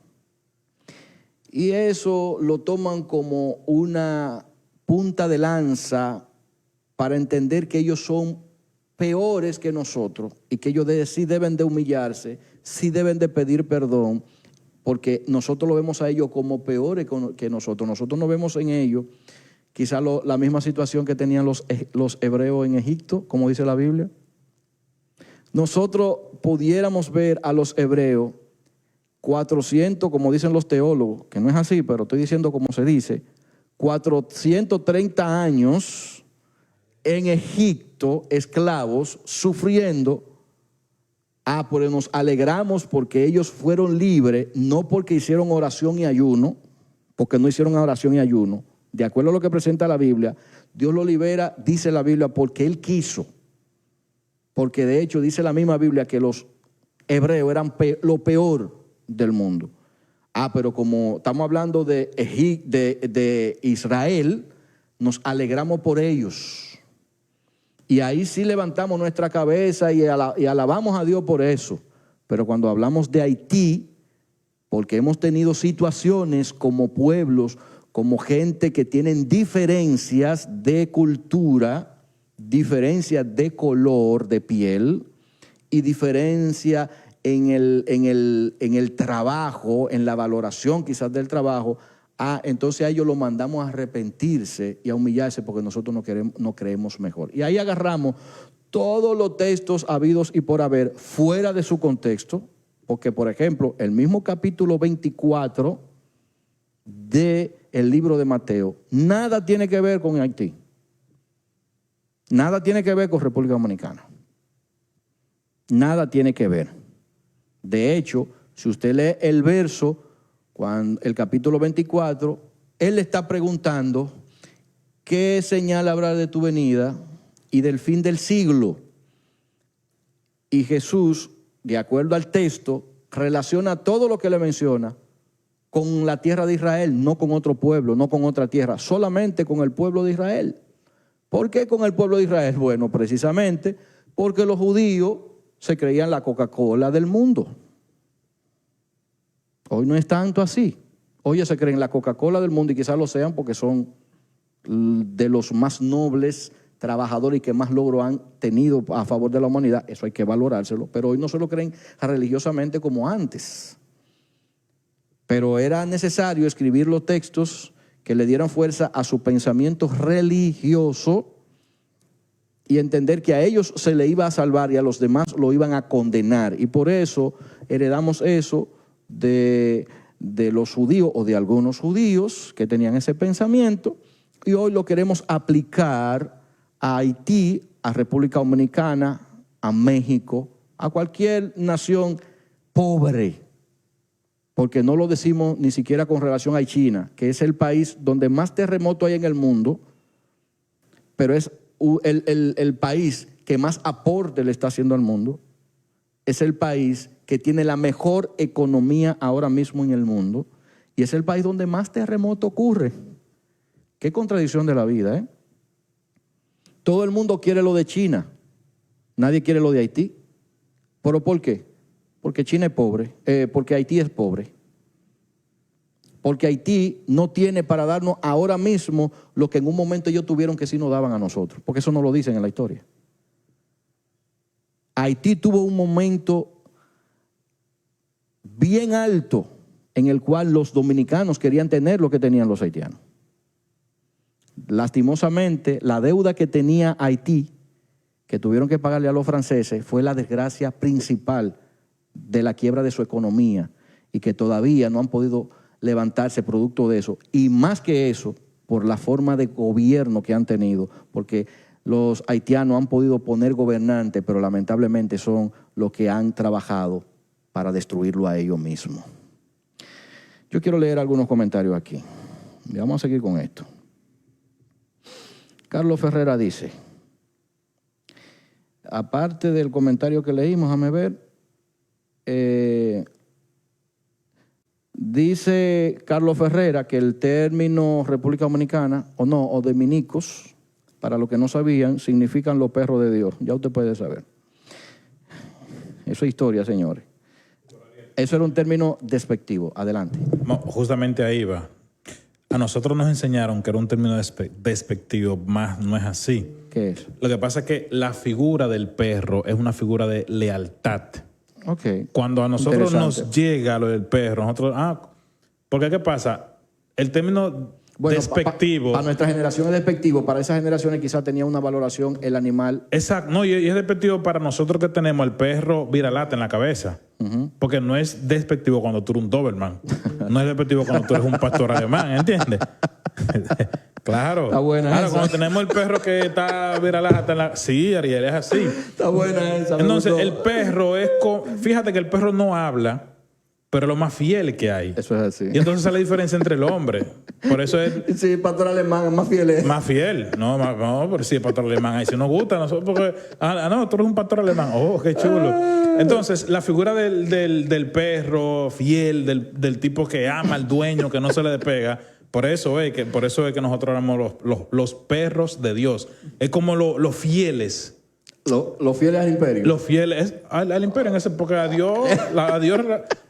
Y eso lo toman como una punta de lanza para entender que ellos son peores que nosotros y que ellos sí deben de humillarse, sí deben de pedir perdón, porque nosotros lo vemos a ellos como peores que nosotros. Nosotros no vemos en ellos quizá la misma situación que tenían los hebreos en Egipto, como dice la Biblia. Nosotros pudiéramos ver a los hebreos 400, como dicen los teólogos, que no es así, pero estoy diciendo como se dice, 430 años en Egipto, esclavos, sufriendo. Pero nos alegramos porque ellos fueron libres, no porque hicieron oración y ayuno, porque no hicieron oración y ayuno. De acuerdo a lo que presenta la Biblia, Dios lo libera, dice la Biblia, porque Él quiso. Porque de hecho dice la misma Biblia que los hebreos eran lo peor del mundo. Pero como estamos hablando de Israel, nos alegramos por ellos. Y ahí sí levantamos nuestra cabeza y alabamos a Dios por eso. Pero cuando hablamos de Haití, porque hemos tenido situaciones como pueblos, como gente que tienen diferencias de cultura, diferencias de color de piel y diferencia en el trabajo, en la valoración quizás del trabajo, entonces a ellos lo mandamos a arrepentirse y a humillarse porque nosotros no creemos mejor. Y ahí agarramos todos los textos habidos y por haber fuera de su contexto, porque por ejemplo el mismo capítulo 24 del libro de Mateo nada tiene que ver con Haití, nada tiene que ver con República Dominicana, nada tiene que ver. De hecho, si usted lee el verso, el capítulo 24, él le está preguntando qué señal habrá de tu venida y del fin del siglo. Y Jesús, de acuerdo al texto, relaciona todo lo que le menciona con la tierra de Israel, no con otro pueblo, no con otra tierra, solamente con el pueblo de Israel. ¿Por qué con el pueblo de Israel? Bueno, precisamente porque los judíos se creían la Coca-Cola del mundo. Hoy no es tanto así. Hoy ya se creen la Coca-Cola del mundo y quizás lo sean porque son de los más nobles trabajadores y que más logro han tenido a favor de la humanidad. Eso hay que valorárselo. Pero hoy no se lo creen religiosamente como antes. Pero era necesario escribir los textos que le dieran fuerza a su pensamiento religioso y entender que a ellos se le iba a salvar y a los demás lo iban a condenar. Y por eso heredamos eso de los judíos o de algunos judíos que tenían ese pensamiento y hoy lo queremos aplicar a Haití, a República Dominicana, a México, a cualquier nación pobre, porque no lo decimos ni siquiera con relación a China, que es el país donde más terremotos hay en el mundo, pero es el país que más aporte le está haciendo al mundo, es el país que tiene la mejor economía ahora mismo en el mundo y es el país donde más terremoto ocurre. Qué contradicción de la vida, ¿eh? Todo el mundo quiere lo de China, nadie quiere lo de Haití. ¿Pero por qué? Porque China es pobre, porque Haití es pobre. Porque Haití no tiene para darnos ahora mismo lo que en un momento ellos tuvieron que sí nos daban a nosotros, porque eso no lo dicen en la historia. Haití tuvo un momento bien alto en el cual los dominicanos querían tener lo que tenían los haitianos. Lastimosamente, la deuda que tenía Haití, que tuvieron que pagarle a los franceses, fue la desgracia principal de la quiebra de su economía y que todavía no han podido levantarse producto de eso. Y más que eso, por la forma de gobierno que han tenido, porque los haitianos han podido poner gobernantes, pero lamentablemente son los que han trabajado para destruirlo a ellos mismos. Yo quiero leer algunos comentarios aquí. Y vamos a seguir con esto. Carlos Ferrera dice, aparte del comentario que leímos, déjame ver, dice Carlos Ferrera que el término República Dominicana, o dominicos, para los que no sabían, significan los perros de Dios. Ya usted puede saber. Eso es historia, señores. Eso era un término despectivo. Adelante. No, justamente ahí va. A nosotros nos enseñaron que era un término despectivo, más no es así. ¿Qué es? Lo que pasa es que la figura del perro es una figura de lealtad. Ok. Cuando a nosotros nos Interesante. llega lo del perro, nosotros, porque ¿qué pasa? El término Bueno, despectivo. para nuestra generación es despectivo, para esas generaciones quizás tenía una valoración el animal. Exacto, no, y es despectivo para nosotros que tenemos el perro viralata en la cabeza. Porque no es despectivo cuando tú eres un Doberman. No es despectivo cuando tú eres un pastor alemán, ¿entiendes? Claro. Está buena claro, esa. cuando tenemos el perro que está viralata en la... Sí, Ariel, es así. Está buena esa. me Entonces, gustó. el perro es... Fíjate que el perro no habla, pero es lo más fiel que hay. Eso es así. Y entonces sale la diferencia entre el hombre. Por eso es Sí, pastor alemán, es más fiel. más fiel. No, pero sí, pastor alemán. Ahí si nos gusta, nosotros porque... no, tú eres un pastor alemán. Oh, qué chulo. Entonces, la figura del perro fiel, del tipo que ama al dueño, que no se le despega, por eso es que nosotros éramos los perros de Dios. Es como los fieles. Los fieles al imperio. Los fieles al imperio en esa época. A Dios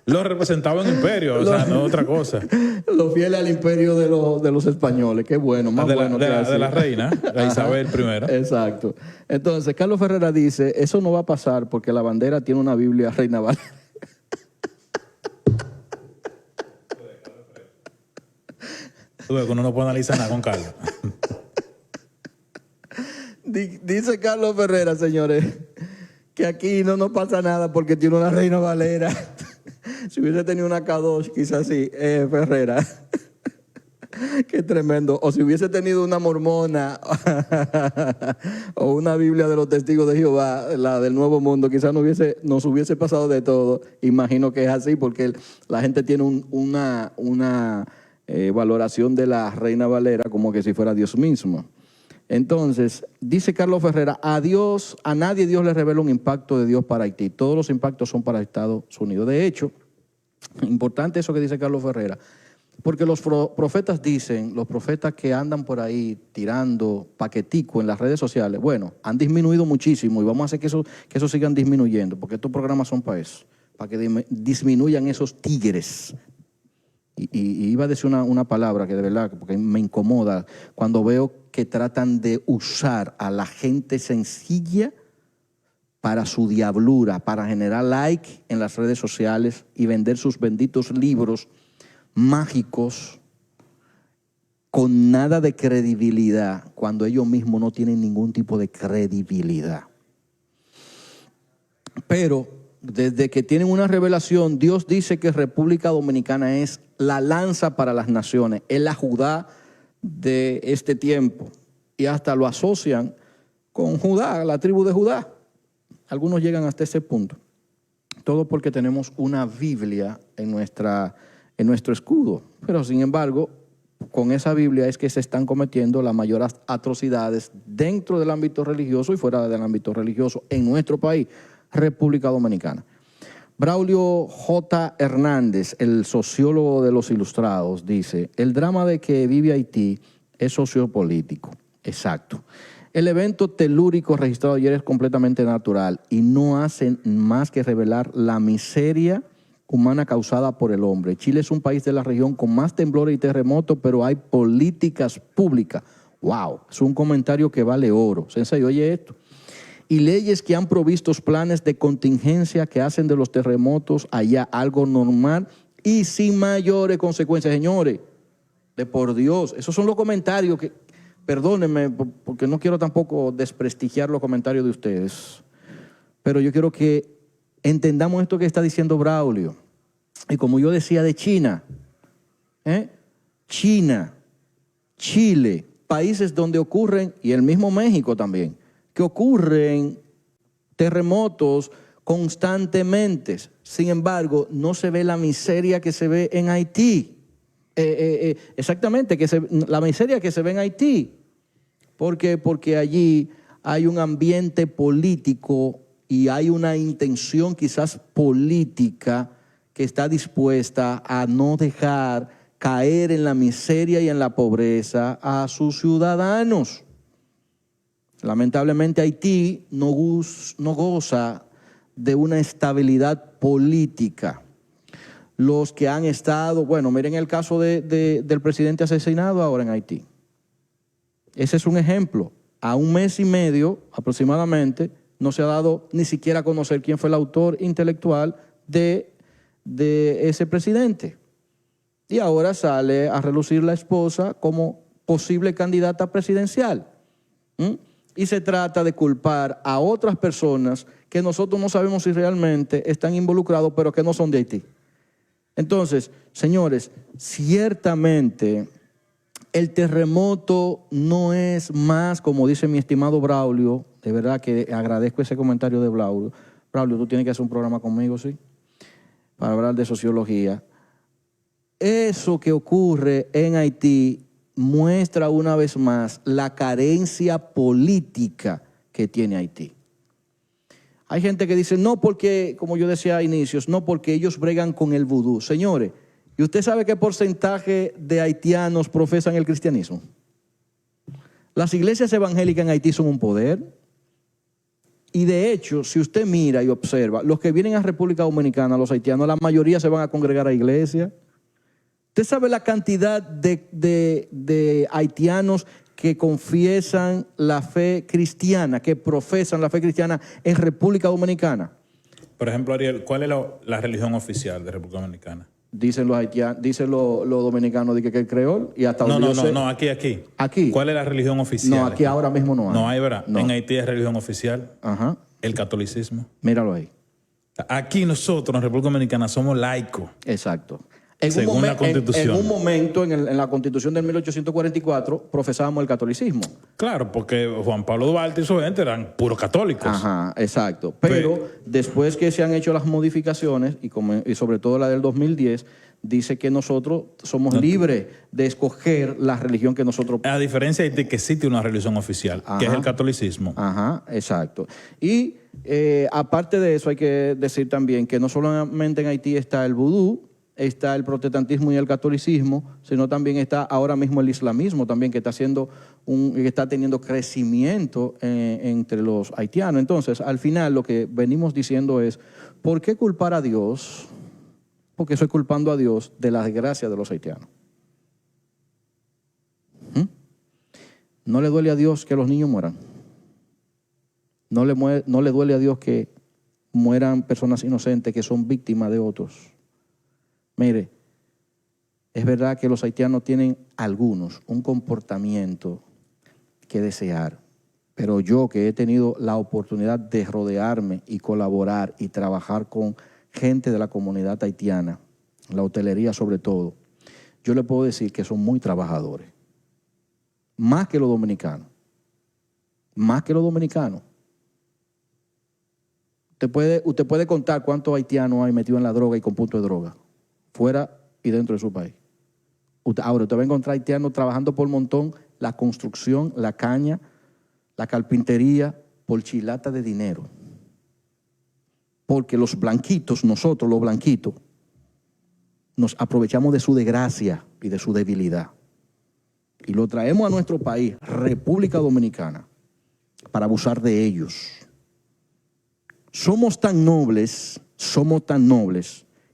lo representaba en imperio, o sea, no otra cosa. Los fieles al imperio de los españoles. Qué bueno, más bueno que así. De la reina, la Isabel I. Exacto. Entonces, Carlos Ferrera dice, eso no va a pasar porque la bandera tiene una Biblia Reina Valera. Tú ves que uno no puede analizar nada con Carlos. Dice Carlos Ferrera, señores, que aquí no nos pasa nada porque tiene una Reina Valera. Si hubiese tenido una K2, quizás sí, Ferrera. Qué tremendo. O si hubiese tenido una mormona o una Biblia de los testigos de Jehová, la del Nuevo Mundo, quizás nos hubiese pasado de todo. Imagino que es así porque la gente tiene una valoración de la Reina Valera como que si fuera Dios mismo. Entonces, dice Carlos Ferrera, a nadie Dios le revela un impacto de Dios para Haití. Todos los impactos son para Estados Unidos. De hecho, importante eso que dice Carlos Ferrera, porque los profetas dicen, los profetas que andan por ahí tirando paquetico en las redes sociales, bueno, han disminuido muchísimo y vamos a hacer que eso sigan disminuyendo, porque estos programas son para eso, para que disminuyan esos tigres. Y iba a decir una palabra que de verdad, porque me incomoda, cuando veo que tratan de usar a la gente sencilla para su diablura, para generar like en las redes sociales y vender sus benditos libros mágicos con nada de credibilidad, cuando ellos mismos no tienen ningún tipo de credibilidad. Pero desde que tienen una revelación, Dios dice que República Dominicana es la lanza para las naciones, es la Judá de este tiempo. Y hasta lo asocian con Judá, la tribu de Judá. Algunos llegan hasta ese punto. Todo porque tenemos una Biblia en nuestro escudo. Pero sin embargo, con esa Biblia es que se están cometiendo las mayores atrocidades dentro del ámbito religioso y fuera del ámbito religioso en nuestro país, República Dominicana. Braulio J. Hernández, el sociólogo de los Ilustrados, dice, el drama de que vive Haití es sociopolítico. Exacto. El evento telúrico registrado ayer es completamente natural y no hace más que revelar la miseria humana causada por el hombre. Chile es un país de la región con más temblores y terremotos, pero hay políticas públicas. ¡Wow! Es un comentario que vale oro. Sensei, oye esto. Y leyes que han provisto planes de contingencia que hacen de los terremotos allá algo normal y sin mayores consecuencias. Señores, de por Dios, esos son los comentarios que, perdónenme, porque no quiero tampoco desprestigiar los comentarios de ustedes, pero yo quiero que entendamos esto que está diciendo Braulio. Y como yo decía de China, China, Chile, países donde ocurren, y el mismo México también, que ocurren terremotos constantemente. Sin embargo, no se ve la miseria que se ve en Haití. Exactamente, la miseria que se ve en Haití. ¿Por qué? Porque allí hay un ambiente político y hay una intención quizás política que está dispuesta a no dejar caer en la miseria y en la pobreza a sus ciudadanos. Lamentablemente Haití no goza de una estabilidad política. los que han estado, bueno, miren el caso del presidente asesinado ahora en Haití. Ese es un ejemplo. A un mes y medio aproximadamente no se ha dado ni siquiera a conocer quién fue el autor intelectual de ese presidente. Y ahora sale a relucir la esposa como posible candidata presidencial. Y se trata de culpar a otras personas que nosotros no sabemos si realmente están involucrados, pero que no son de Haití. Entonces, señores, ciertamente el terremoto no es más, como dice mi estimado Braulio, de verdad que agradezco ese comentario de Braulio. Braulio, tú tienes que hacer un programa conmigo, ¿sí? Para hablar de sociología. Eso que ocurre en Haití muestra una vez más la carencia política que tiene Haití. Hay gente que dice, no porque, como yo decía a inicios, no porque ellos bregan con el vudú. Señores, ¿y usted sabe qué porcentaje de haitianos profesan el cristianismo? Las iglesias evangélicas en Haití son un poder. Y de hecho, si usted mira y observa, los que vienen a República Dominicana, los haitianos, la mayoría se van a congregar a iglesia. ¿Usted sabe la cantidad de haitianos que confiesan la fe cristiana, que profesan la fe cristiana en República Dominicana? Por ejemplo, Ariel, ¿cuál es la religión oficial de República Dominicana? Dicen los haitianos, dicen los dominicanos que el creol y hasta No, aquí. Aquí. ¿Cuál es la religión oficial? No, aquí ahora mismo no hay. No hay, ¿verdad? No. En Haití es religión oficial. Ajá. El catolicismo. Míralo ahí. Aquí nosotros en República Dominicana somos laicos. Exacto. Según la Constitución. En un momento, en la Constitución del 1844, profesábamos el catolicismo. Claro, porque Juan Pablo Duarte y su gente eran puros católicos. Ajá, exacto. Pero después que se han hecho las modificaciones, y sobre todo la del 2010, dice que nosotros somos libres de escoger la religión que nosotros... A diferencia de que existe una religión oficial, que es el catolicismo. Ajá, exacto. Y aparte de eso, hay que decir también que no solamente en Haití está el vudú, está el protestantismo y el catolicismo, sino también está ahora mismo el islamismo también, que está teniendo crecimiento entre los haitianos. Entonces, al final lo que venimos diciendo es, ¿por qué culpar a Dios? Porque estoy culpando a Dios de la desgracia de los haitianos. ¿No le duele a Dios que los niños mueran? ¿No le duele a Dios que mueran personas inocentes que son víctimas de otros? Mire, es verdad que los haitianos tienen algunos un comportamiento que desear, pero yo que he tenido la oportunidad de rodearme y colaborar y trabajar con gente de la comunidad haitiana, la hotelería sobre todo, yo le puedo decir que son muy trabajadores, más que los dominicanos, más que los dominicanos. Usted puede contar cuántos haitianos hay metidos en la droga y con punto de droga, fuera y dentro de su país. Ahora usted va a encontrar haitianos trabajando por montón la construcción, la caña, la carpintería, por chilata de dinero. Porque los blanquitos, nosotros los blanquitos, nos aprovechamos de su desgracia y de su debilidad. Y lo traemos a nuestro país, República Dominicana, para abusar de ellos. Somos tan nobles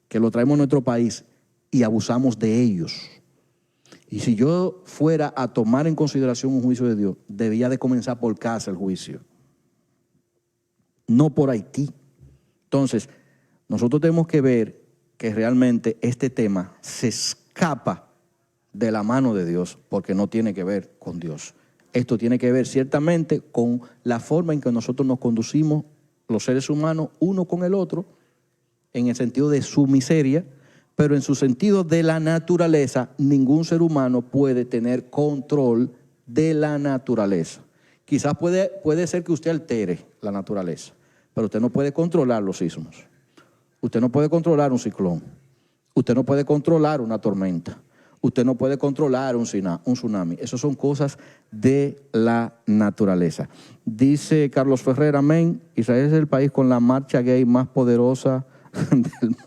que lo traemos a nuestro país y abusamos de ellos. Y si yo fuera a tomar en consideración un juicio de Dios, debía de comenzar por casa el juicio, no por Haití. Entonces, nosotros tenemos que ver que realmente este tema se escapa de la mano de Dios, porque no tiene que ver con Dios. Esto tiene que ver ciertamente con la forma en que nosotros nos conducimos los seres humanos uno con el otro, en el sentido de su miseria, pero en su sentido de la naturaleza, ningún ser humano puede tener control de la naturaleza. Quizás puede ser que usted altere la naturaleza, pero usted no puede controlar los sismos. Usted no puede controlar un ciclón. Usted no puede controlar una tormenta. Usted no puede controlar un tsunami. Esas son cosas de la naturaleza. Dice Carlos Ferrer, amén. Israel es el país con la marcha gay más poderosa del mundo.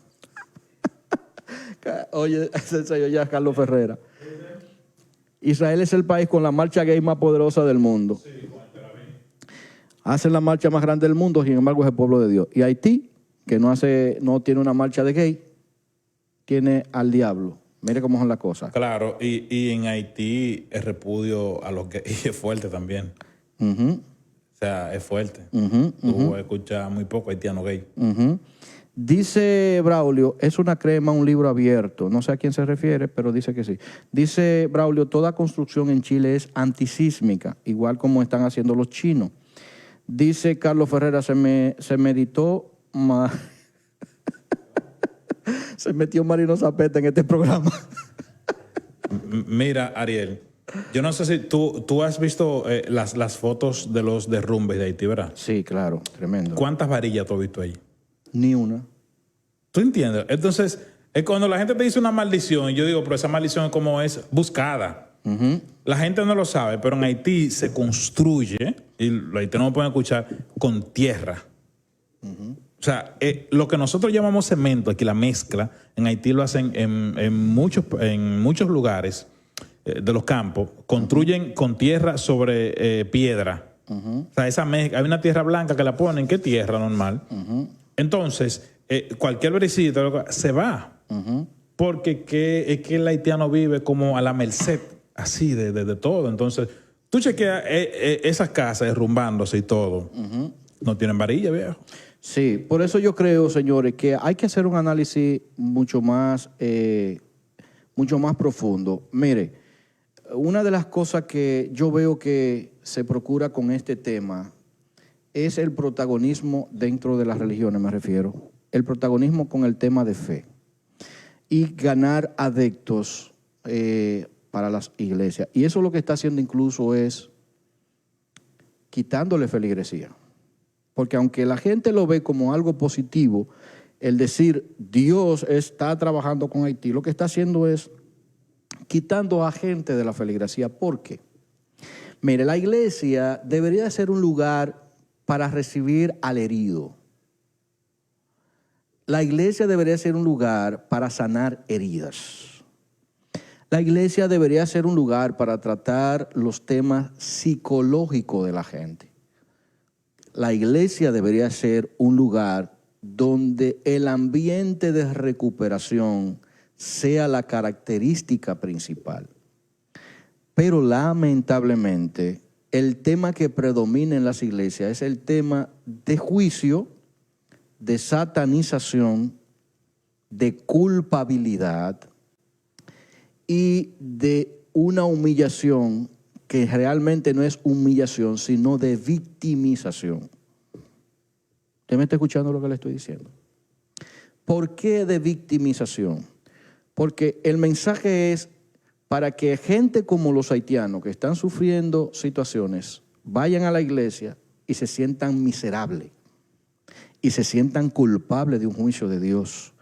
Oye, ya Carlos Ferrera. Israel es el país con la marcha gay más poderosa del mundo. Hacen la marcha más grande del mundo, sin embargo es el pueblo de Dios. Y Haití, que no tiene una marcha de gay, tiene al diablo. Mire cómo son las cosas. Claro, y en Haití el repudio a los gays es fuerte también. Uh-huh. O sea, es fuerte. Tú escuchas muy poco haitiano gay. Dice Braulio, es una crema, un libro abierto. No sé a quién se refiere, pero dice que sí. Dice Braulio, toda construcción en Chile es antisísmica, igual como están haciendo los chinos. Dice Carlos Ferreira, se meditó... se metió Marino Zapeta en este programa. Mira, Ariel, yo no sé si tú has visto las fotos de los derrumbes de Haití, ¿verdad? Sí, claro, tremendo. ¿Cuántas varillas tú has visto ahí? Ni una. ¿Tú entiendes? Entonces, cuando la gente te dice una maldición, yo digo, pero esa maldición como es buscada. La gente no lo sabe, pero en Haití se construye, y los haitianos no pueden escuchar, con tierra. O sea, lo que nosotros llamamos cemento, aquí la mezcla, en Haití lo hacen en muchos lugares de los campos, construyen con tierra sobre piedra. O sea, esa mezcla, hay una tierra blanca que la ponen, ¿qué tierra normal? Entonces, cualquier verecito se va. Porque es que el haitiano vive como a la merced, así, de todo. Entonces, tú chequeas esas casas derrumbándose y todo. No tienen varilla, viejo. Sí, por eso yo creo, señores, que hay que hacer un análisis mucho más profundo. Mire, una de las cosas que yo veo que se procura con este tema es el protagonismo dentro de las religiones, me refiero. El protagonismo con el tema de fe. Y ganar adeptos para las iglesias. Y eso lo que está haciendo incluso es quitándole feligresía. Porque aunque la gente lo ve como algo positivo, el decir Dios está trabajando con Haití, lo que está haciendo es quitando a gente de la feligresía. ¿Por qué? Mire, la iglesia debería ser un lugar para recibir al herido. La iglesia debería ser un lugar para sanar heridas. La iglesia debería ser un lugar para tratar los temas psicológicos de la gente. La iglesia debería ser un lugar donde el ambiente de recuperación sea la característica principal. Pero lamentablemente, el tema que predomina en las iglesias es el tema de juicio, de satanización, de culpabilidad y de una humillación que realmente no es humillación, sino de victimización. ¿Usted me está escuchando lo que le estoy diciendo? ¿Por qué de victimización? Porque el mensaje es para que gente como los haitianos que están sufriendo situaciones vayan a la iglesia y se sientan miserables y se sientan culpables de un juicio de Dios.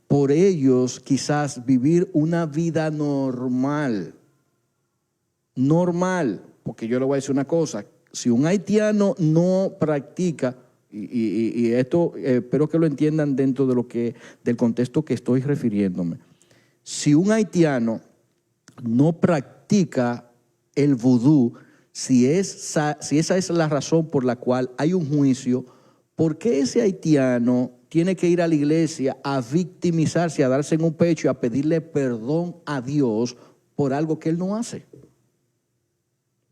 Por ellos quizás vivir una vida normal, porque yo le voy a decir una cosa, si un haitiano no practica, y esto espero que lo entiendan dentro de del contexto que estoy refiriéndome, si un haitiano no practica el vudú, si esa es la razón por la cual hay un juicio, ¿por qué ese haitiano tiene que ir a la iglesia a victimizarse, a darse en un pecho y a pedirle perdón a Dios por algo que él no hace?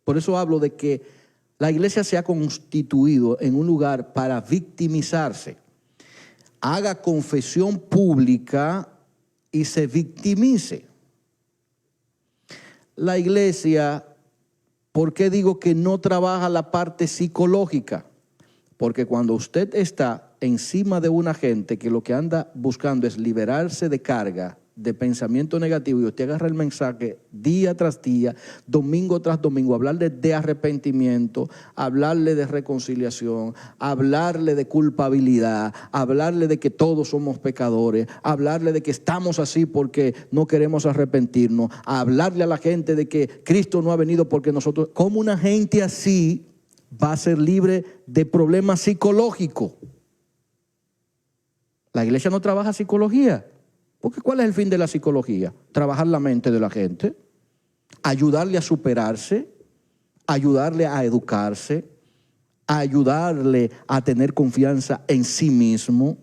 Por eso hablo de que la iglesia se ha constituido en un lugar para victimizarse. Haga confesión pública y se victimice. La iglesia, ¿por qué digo que no trabaja la parte psicológica? Porque cuando usted está encima de una gente que lo que anda buscando es liberarse de carga, de pensamiento negativo, y usted agarra el mensaje día tras día, domingo tras domingo, hablarle de arrepentimiento, hablarle de reconciliación, hablarle de culpabilidad, hablarle de que todos somos pecadores, hablarle de que estamos así porque no queremos arrepentirnos, hablarle a la gente de que Cristo no ha venido porque nosotros, ¿cómo una gente así va a ser libre de problemas psicológicos? La iglesia no trabaja psicología. Porque ¿cuál es el fin de la psicología? Trabajar la mente de la gente, ayudarle a superarse, ayudarle a educarse, ayudarle a tener confianza en sí mismo,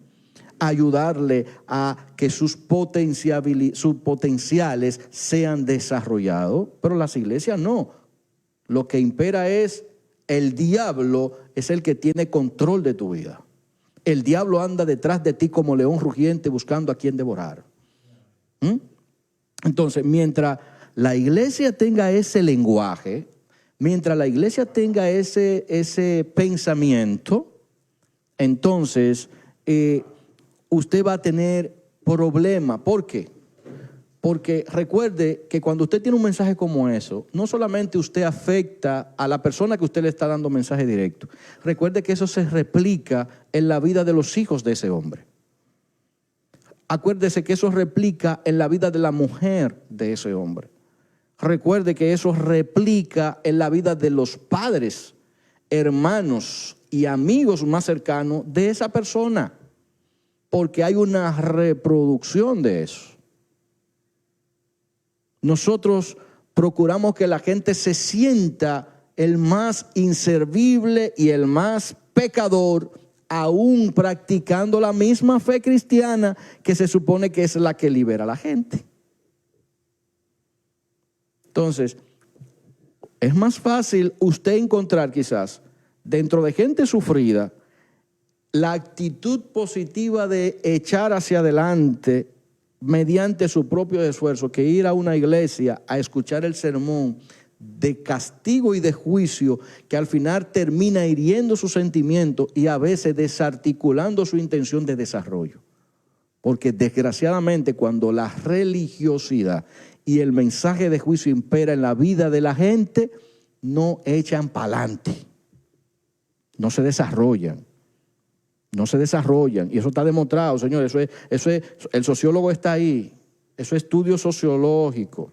ayudarle a que sus potenciales sean desarrollados, pero las iglesias no. Lo que impera es el diablo, es el que tiene control de tu vida. El diablo anda detrás de ti como león rugiente buscando a quien devorar. Entonces, mientras la iglesia tenga ese lenguaje, mientras la iglesia tenga ese pensamiento, entonces usted va a tener problemas. ¿Por qué? Porque recuerde que cuando usted tiene un mensaje como eso, no solamente usted afecta a la persona que usted le está dando mensaje directo. Recuerde que eso se replica en la vida de los hijos de ese hombre. Acuérdese que eso replica en la vida de la mujer de ese hombre. Recuerde que eso replica en la vida de los padres, hermanos y amigos más cercanos de esa persona, porque hay una reproducción de eso. Nosotros procuramos que la gente se sienta el más inservible y el más pecador, aún practicando la misma fe cristiana que se supone que es la que libera a la gente. Entonces, es más fácil usted encontrar quizás dentro de gente sufrida la actitud positiva de echar hacia adelante mediante su propio esfuerzo que ir a una iglesia a escuchar el sermón de castigo y de juicio que al final termina hiriendo sus sentimientos y a veces desarticulando su intención de desarrollo. Porque desgraciadamente cuando la religiosidad y el mensaje de juicio impera en la vida de la gente, no echan para adelante, no se desarrollan. No se desarrollan, y eso está demostrado, señores. Eso es, el sociólogo está ahí, eso es estudio sociológico.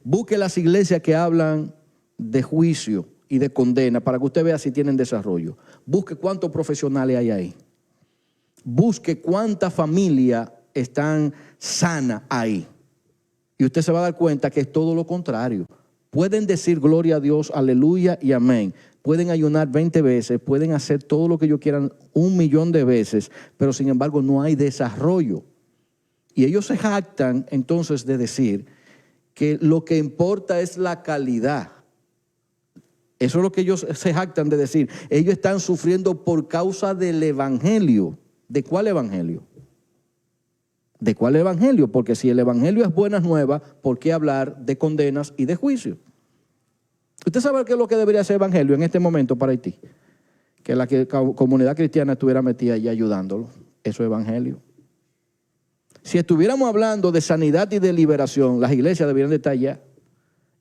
Busque las iglesias que hablan de juicio y de condena para que usted vea si tienen desarrollo. Busque cuántos profesionales hay ahí. Busque cuántas familias están sanas ahí. Y usted se va a dar cuenta que es todo lo contrario. Pueden decir gloria a Dios, aleluya y amén. Pueden ayunar 20 veces, pueden hacer todo lo que ellos quieran 1.000.000 de veces, pero sin embargo no hay desarrollo. Y ellos se jactan entonces de decir que lo que importa es la calidad. Eso es lo que ellos se jactan de decir. Ellos están sufriendo por causa del evangelio. ¿De cuál evangelio? ¿De cuál evangelio? Porque si el evangelio es buenas nuevas, ¿por qué hablar de condenas y de juicio? ¿Usted sabe qué es lo que debería ser evangelio en este momento para Haití? Que la comunidad cristiana estuviera metida allí ayudándolo. Eso es evangelio. Si estuviéramos hablando de sanidad y de liberación, las iglesias deberían de estar allá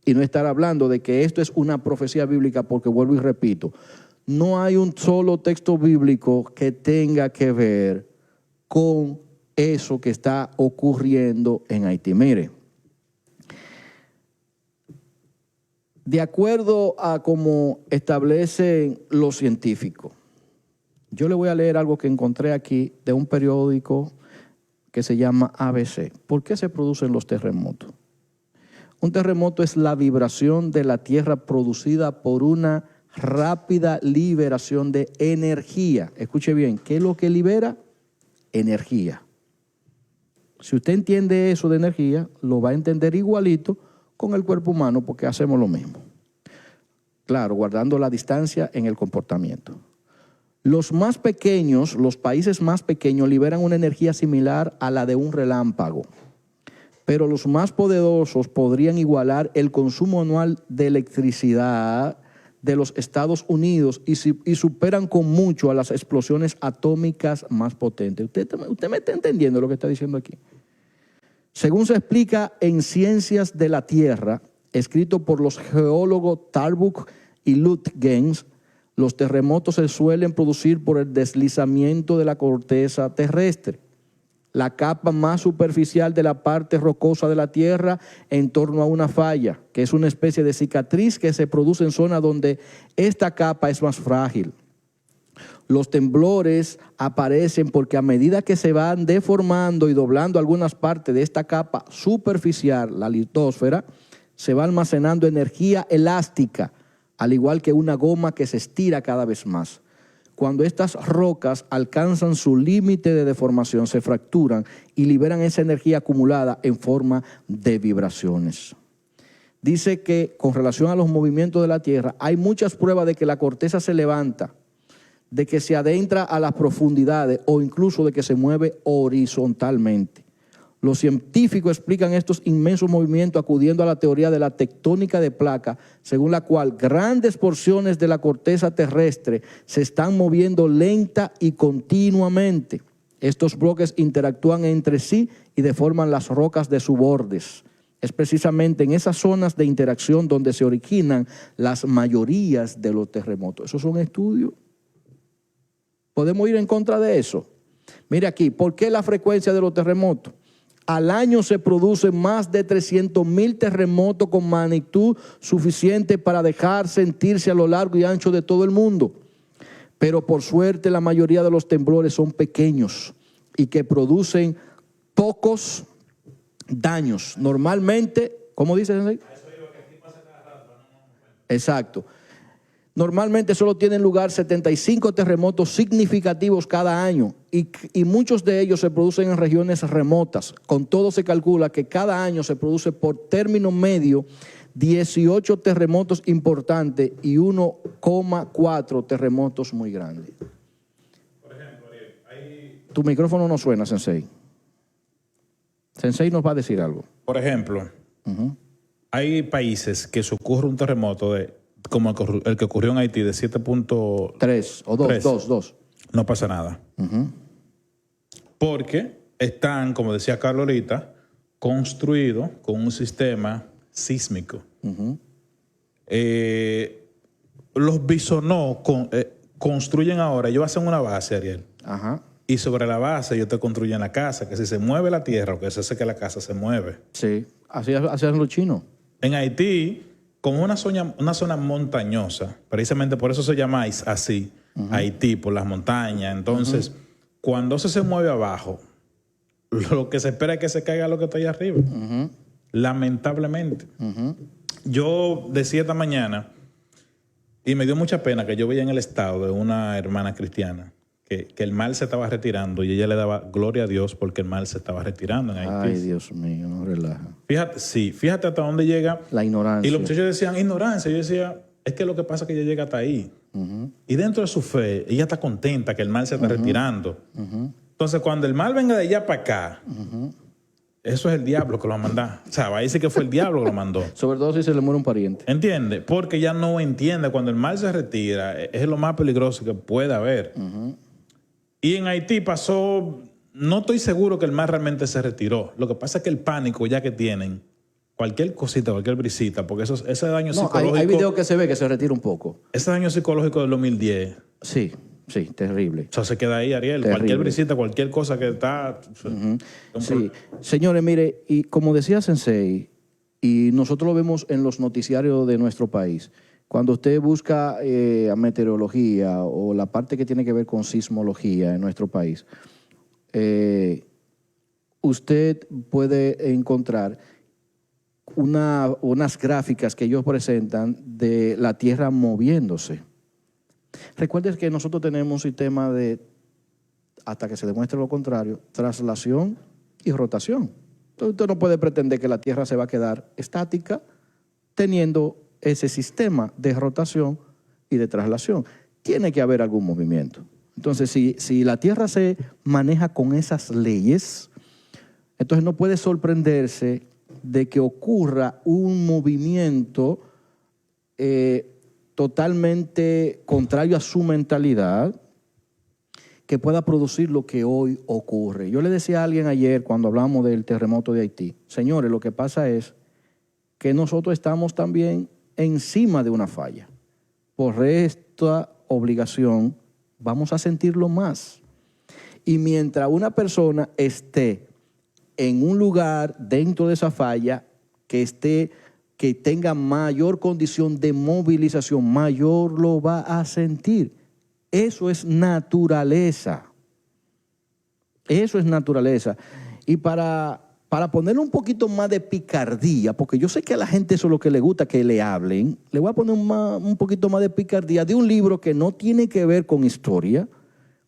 y no estar hablando de que esto es una profecía bíblica, porque vuelvo y repito, no hay un solo texto bíblico que tenga que ver con eso que está ocurriendo en Haití. Mire, de acuerdo a cómo establecen los científicos, yo le voy a leer algo que encontré aquí de un periódico que se llama ABC. ¿Por qué se producen los terremotos? Un terremoto es la vibración de la tierra producida por una rápida liberación de energía. Escuche bien, ¿qué es lo que libera? Energía. Si usted entiende eso de energía, lo va a entender igualito con el cuerpo humano, porque hacemos lo mismo. Claro, guardando la distancia en el comportamiento. Los más pequeños, los países más pequeños liberan una energía similar a la de un relámpago, pero los más poderosos podrían igualar el consumo anual de electricidad de los Estados Unidos y superan con mucho a las explosiones atómicas más potentes. ¿Usted me está entendiendo lo que está diciendo aquí? Según se explica en Ciencias de la Tierra, escrito por los geólogos Tarbuck y Lütgens, los terremotos se suelen producir por el deslizamiento de la corteza terrestre, la capa más superficial de la parte rocosa de la Tierra en torno a una falla, que es una especie de cicatriz que se produce en zonas donde esta capa es más frágil. Los temblores aparecen porque a medida que se van deformando y doblando algunas partes de esta capa superficial, la litosfera, se va almacenando energía elástica, al igual que una goma que se estira cada vez más. cuando estas rocas alcanzan su límite de deformación, se fracturan y liberan esa energía acumulada en forma de vibraciones. Dice que con relación a los movimientos de la Tierra, hay muchas pruebas de que la corteza se levanta, de que se adentra a las profundidades o incluso de que se mueve horizontalmente. Los científicos explican estos inmensos movimientos acudiendo a la teoría de la tectónica de placas, según la cual grandes porciones de la corteza terrestre se están moviendo lenta y continuamente. Estos bloques interactúan entre sí y deforman las rocas de sus bordes. Es precisamente en esas zonas de interacción donde se originan las mayorías de los terremotos. Esos son estudios. ¿Podemos ir en contra de eso? Mire aquí, ¿por qué la frecuencia de los terremotos? Al año se producen más de 300,000 terremotos con magnitud suficiente para dejar sentirse a lo largo y ancho de todo el mundo. Pero por suerte la mayoría de los temblores son pequeños y que producen pocos daños. Normalmente, ¿cómo dice Sensei? Exacto. Normalmente solo tienen lugar 75 terremotos significativos cada año y muchos de ellos se producen en regiones remotas. Con todo se calcula que cada año se produce por término medio 18 terremotos importantes y 1,4 terremotos muy grandes. Por ejemplo, Tu micrófono no suena, Sensei. Sensei nos va a decir algo. Por ejemplo, hay países que se ocurre un terremoto como el que ocurrió en Haití de 7.3 o 2. No pasa nada. Porque están, como decía Carlos ahorita, construidos con un sistema sísmico. Los Bisonó construyen ahora, ellos hacen una base, Ariel. Y sobre la base ellos te construyen la casa, que si se mueve la tierra, o que se hace que la casa se mueve. Sí, así hacen los chinos. En Haití, como una zona montañosa, precisamente por eso se llama así, Haití, por las montañas. Entonces, cuando eso se mueve abajo, lo que se espera es que se caiga lo que está allá arriba. Lamentablemente. Yo decía esta mañana, y me dio mucha pena que yo veía en el estado de una hermana cristiana, que el mal se estaba retirando y ella le daba gloria a Dios porque el mal se estaba retirando en Haití. Ay, Dios mío, no relaja. Fíjate hasta dónde llega. La ignorancia. Y los muchachos decían, ignorancia. Yo decía, es que lo que pasa es que ella llega hasta ahí. Y dentro de su fe, ella está contenta que el mal se está retirando. Entonces, cuando el mal venga de allá para acá, eso es el diablo que lo va a mandar. O sea, va a decir que fue el diablo que lo mandó. Sobre todo si se le muere un pariente. ¿Entiende? Porque ya no entiende. Cuando el mal se retira, es lo más peligroso que puede haber. Y en Haití pasó, no estoy seguro que el mal realmente se retiró. Lo que pasa es que el pánico ya que tienen, cualquier cosita, cualquier brisita, porque ese daño psicológico... Hay videos que se ve que se retira un poco. Ese daño psicológico del 2010. Sí, terrible. Eso se queda ahí, Ariel. Terrible. Cualquier brisita, cualquier cosa que está... Sí. Señores, mire, y como decía Sensei, y nosotros lo vemos en los noticiarios de nuestro país, cuando usted busca meteorología o la parte que tiene que ver con sismología en nuestro país, usted puede encontrar unas gráficas que ellos presentan de la Tierra moviéndose. Recuerden que nosotros tenemos un sistema de, hasta que se demuestre lo contrario, traslación y rotación. Entonces usted no puede pretender que la Tierra se va a quedar estática teniendo ese sistema de rotación y de traslación. Tiene que haber algún movimiento. Entonces, si la Tierra se maneja con esas leyes, entonces no puede sorprenderse de que ocurra un movimiento totalmente contrario a su mentalidad que pueda producir lo que hoy ocurre. Yo le decía a alguien ayer cuando hablamos del terremoto de Haití, señores, lo que pasa es que nosotros estamos también encima de una falla. Por esta obligación vamos a sentirlo más. Y mientras una persona esté en un lugar dentro de esa falla que tenga mayor condición de movilización, mayor lo va a sentir. Eso es naturaleza. Eso es naturaleza. Y para para ponerle un poquito más de picardía, porque yo sé que a la gente eso es lo que le gusta que le hablen, le voy a poner un poquito más de picardía de un libro que no tiene que ver con historia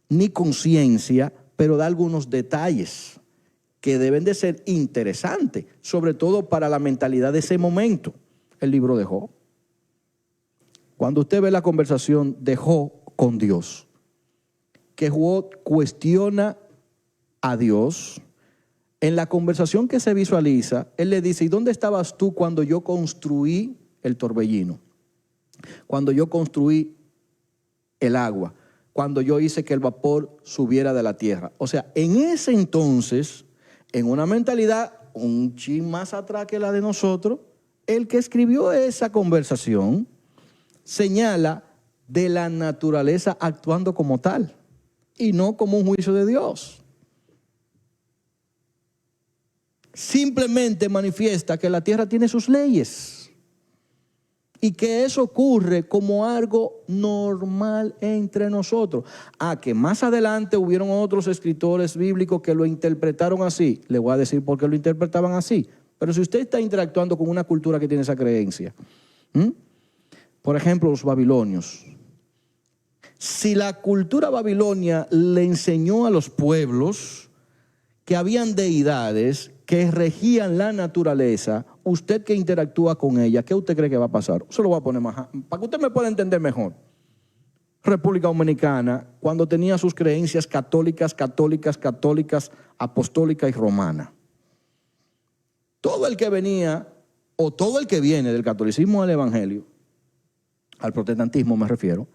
ni con ciencia, pero da algunos detalles que deben de ser interesantes, sobre todo para la mentalidad de ese momento. El libro de Job. Cuando usted ve la conversación de Job con Dios, que Job cuestiona a Dios, en la conversación que se visualiza, él le dice: ¿y dónde estabas tú cuando yo construí el torbellino? Cuando yo construí el agua, cuando yo hice que el vapor subiera de la tierra. O sea, en ese entonces, en una mentalidad un chin más atrás que la de nosotros, el que escribió esa conversación señala de la naturaleza actuando como tal y no como un juicio de Dios. Simplemente manifiesta que la tierra tiene sus leyes y que eso ocurre como algo normal entre nosotros. Que más adelante hubieron otros escritores bíblicos que lo interpretaron así. Le voy a decir por qué lo interpretaban así. Pero si usted está interactuando con una cultura que tiene esa creencia, por ejemplo, los babilonios. Si la cultura babilonia le enseñó a los pueblos que habían deidades que regían la naturaleza, usted que interactúa con ella, ¿qué usted cree que va a pasar? Se lo voy a poner más, para que usted me pueda entender mejor. República Dominicana, cuando tenía sus creencias católicas, apostólicas y romanas. Todo el que venía, o todo el que viene del catolicismo al evangelio, al protestantismo me refiero,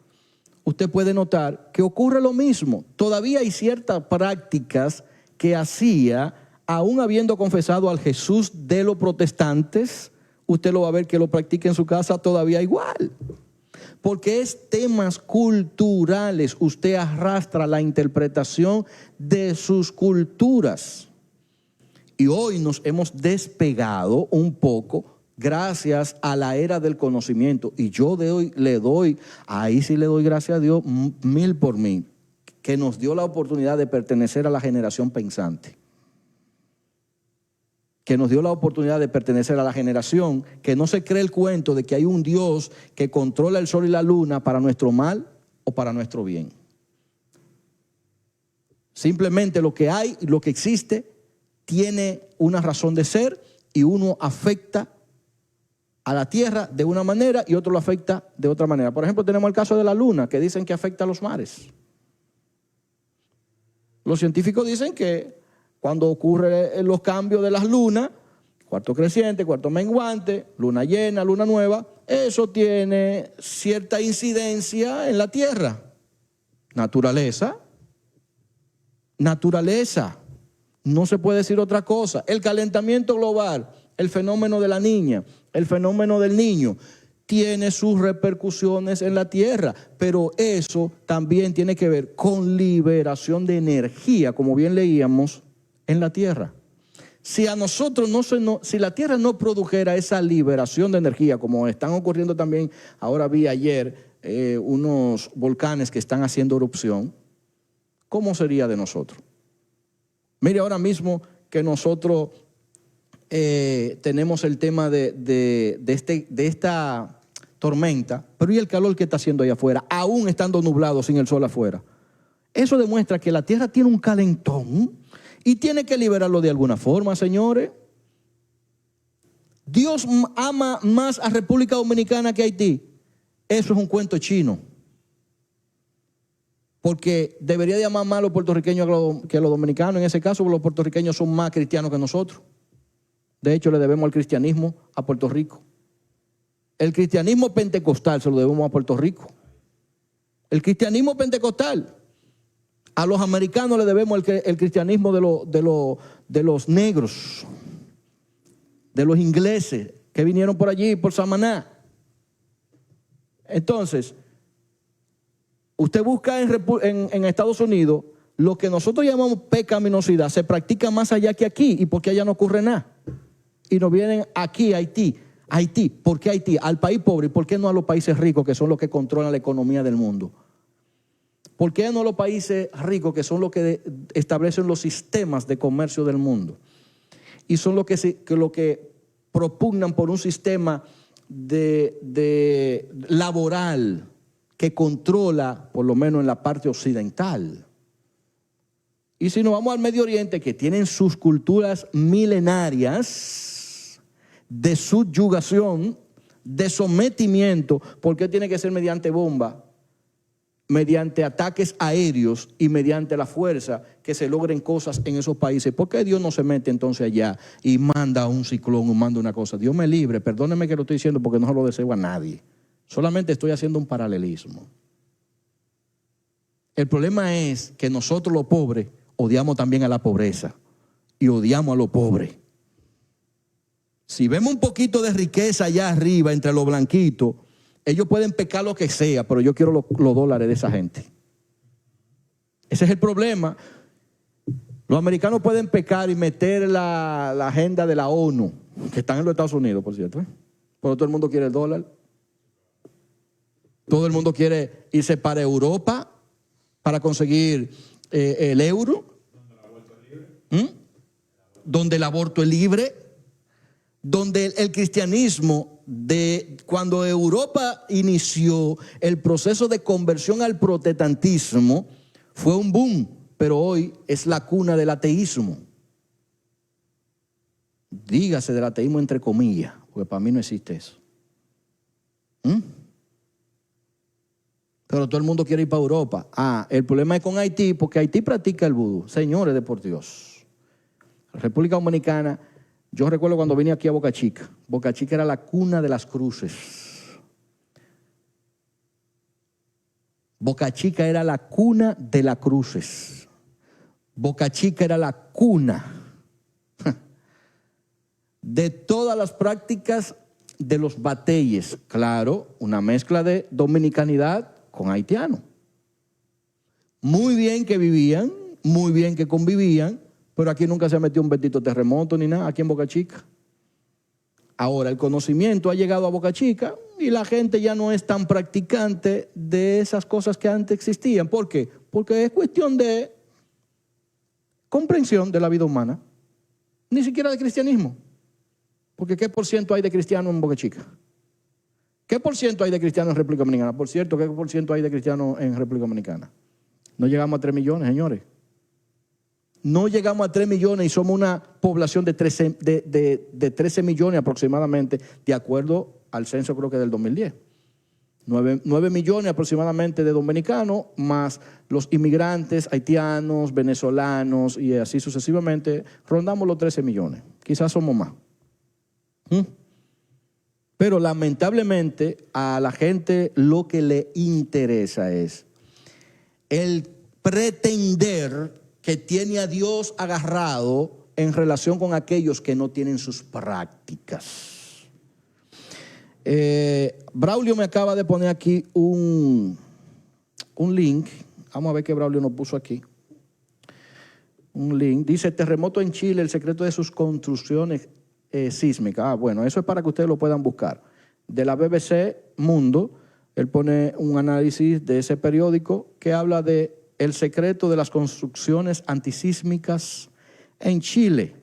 usted puede notar que ocurre lo mismo. Todavía hay ciertas prácticas que hacía, aún habiendo confesado al Jesús de los protestantes, usted lo va a ver que lo practica en su casa todavía igual. Porque es temas culturales. Usted arrastra la interpretación de sus culturas. Y hoy nos hemos despegado un poco gracias a la era del conocimiento. Y yo le doy gracias a Dios 1000 por 1000, que nos dio la oportunidad de pertenecer a la generación pensante. Que nos dio la oportunidad de pertenecer a la generación que no se cree el cuento de que hay un Dios que controla el sol y la luna para nuestro mal o para nuestro bien. Simplemente lo que hay, lo que existe, tiene una razón de ser y uno afecta a la tierra de una manera y otro lo afecta de otra manera. Por ejemplo, tenemos el caso de la luna, que dicen que afecta a los mares. Los científicos dicen que cuando ocurren los cambios de las lunas, cuarto creciente, cuarto menguante, luna llena, luna nueva, eso tiene cierta incidencia en la tierra. Naturaleza. No se puede decir otra cosa. El calentamiento global, el fenómeno de la niña, el fenómeno del niño, tiene sus repercusiones en la tierra, pero eso también tiene que ver con liberación de energía, como bien leíamos, en la tierra. Si a nosotros si la tierra no produjera esa liberación de energía, como están ocurriendo también, ahora vi ayer unos volcanes que están haciendo erupción, ¿cómo sería de nosotros? Mire, ahora mismo que nosotros tenemos el tema de esta tormenta, pero ¿y el calor que está haciendo allá afuera? Aún estando nublado sin el sol afuera. Eso demuestra que la tierra tiene un calentón y tiene que liberarlo de alguna forma, señores. Dios ama más a República Dominicana que a Haití. Eso es un cuento chino. Porque debería de amar más a los puertorriqueños que a los dominicanos. En ese caso, los puertorriqueños son más cristianos que nosotros. De hecho, le debemos el cristianismo a Puerto Rico. El cristianismo pentecostal se lo debemos a Puerto Rico. El cristianismo pentecostal. A los americanos le debemos el cristianismo de los negros, de los ingleses que vinieron por allí, por Samaná. Entonces, usted busca en Estados Unidos, lo que nosotros llamamos pecaminosidad se practica más allá que aquí, y porque allá no ocurre nada. Y nos vienen aquí a Haití. Haití, ¿por qué Haití? Al país pobre, ¿y por qué no a los países ricos que son los que controlan la economía del mundo? ¿Por qué no a los países ricos que son los que establecen los sistemas de comercio del mundo? y son lo que propugnan por un sistema de laboral que controla, por lo menos en la parte occidental. Y si nos vamos al Medio Oriente, que tienen sus culturas milenarias de subyugación, de sometimiento, ¿por qué tiene que ser mediante bomba? Mediante ataques aéreos y mediante la fuerza que se logren cosas en esos países. ¿Por qué Dios no se mete entonces allá y manda un ciclón o manda una cosa? Dios me libre, perdóneme que lo estoy diciendo porque no se lo deseo a nadie. Solamente estoy haciendo un paralelismo. El problema es que nosotros los pobres odiamos también a la pobreza y odiamos a los pobres. Si vemos un poquito de riqueza allá arriba entre los blanquitos, ellos pueden pecar lo que sea, pero yo quiero los dólares de esa gente. Ese es el problema. Los americanos pueden pecar y meter la agenda de la ONU, que están en los Estados Unidos, por cierto, pero todo el mundo quiere el dólar. Todo el mundo quiere irse para Europa para conseguir el euro. Donde el aborto es libre. Donde el cristianismo, cuando Europa inició el proceso de conversión al protestantismo, fue un boom, pero hoy es la cuna del ateísmo. Dígase del ateísmo entre comillas, porque para mí no existe eso. Pero todo el mundo quiere ir para Europa. El problema es con Haití, porque Haití practica el vudú. Señores de por Dios. República Dominicana, yo recuerdo cuando vine aquí a Boca Chica. Boca Chica era la cuna de las cruces. Boca Chica era la cuna de las cruces. Boca Chica era la cuna de todas las prácticas de los bateyes. Claro, una mezcla de dominicanidad con haitiano. Muy bien que vivían, muy bien que convivían, pero aquí nunca se ha metido un bendito terremoto ni nada, aquí en Boca Chica. Ahora el conocimiento ha llegado a Boca Chica y la gente ya no es tan practicante de esas cosas que antes existían. ¿Por qué? Porque es cuestión de comprensión de la vida humana, ni siquiera de cristianismo. Porque ¿qué por ciento hay de cristianos en Boca Chica? ¿Qué por ciento hay de cristianos en República Dominicana? Por cierto, ¿qué por ciento hay de cristianos en República Dominicana? No llegamos a 3 millones, señores. No llegamos a 3 millones y somos una población de 13 millones aproximadamente, de acuerdo al censo creo que del 2010. 9 millones aproximadamente de dominicanos, más los inmigrantes haitianos, venezolanos y así sucesivamente, rondamos los 13 millones. Quizás somos más. Pero lamentablemente a la gente lo que le interesa es el pretender que tiene a Dios agarrado en relación con aquellos que no tienen sus prácticas. Braulio me acaba de poner aquí un link. Vamos a ver qué Braulio nos puso aquí. Un link. Dice: terremoto en Chile, el secreto de sus construcciones sísmicas. Bueno, eso es para que ustedes lo puedan buscar. De la BBC Mundo, él pone un análisis de ese periódico que habla de el secreto de las construcciones antisísmicas en Chile.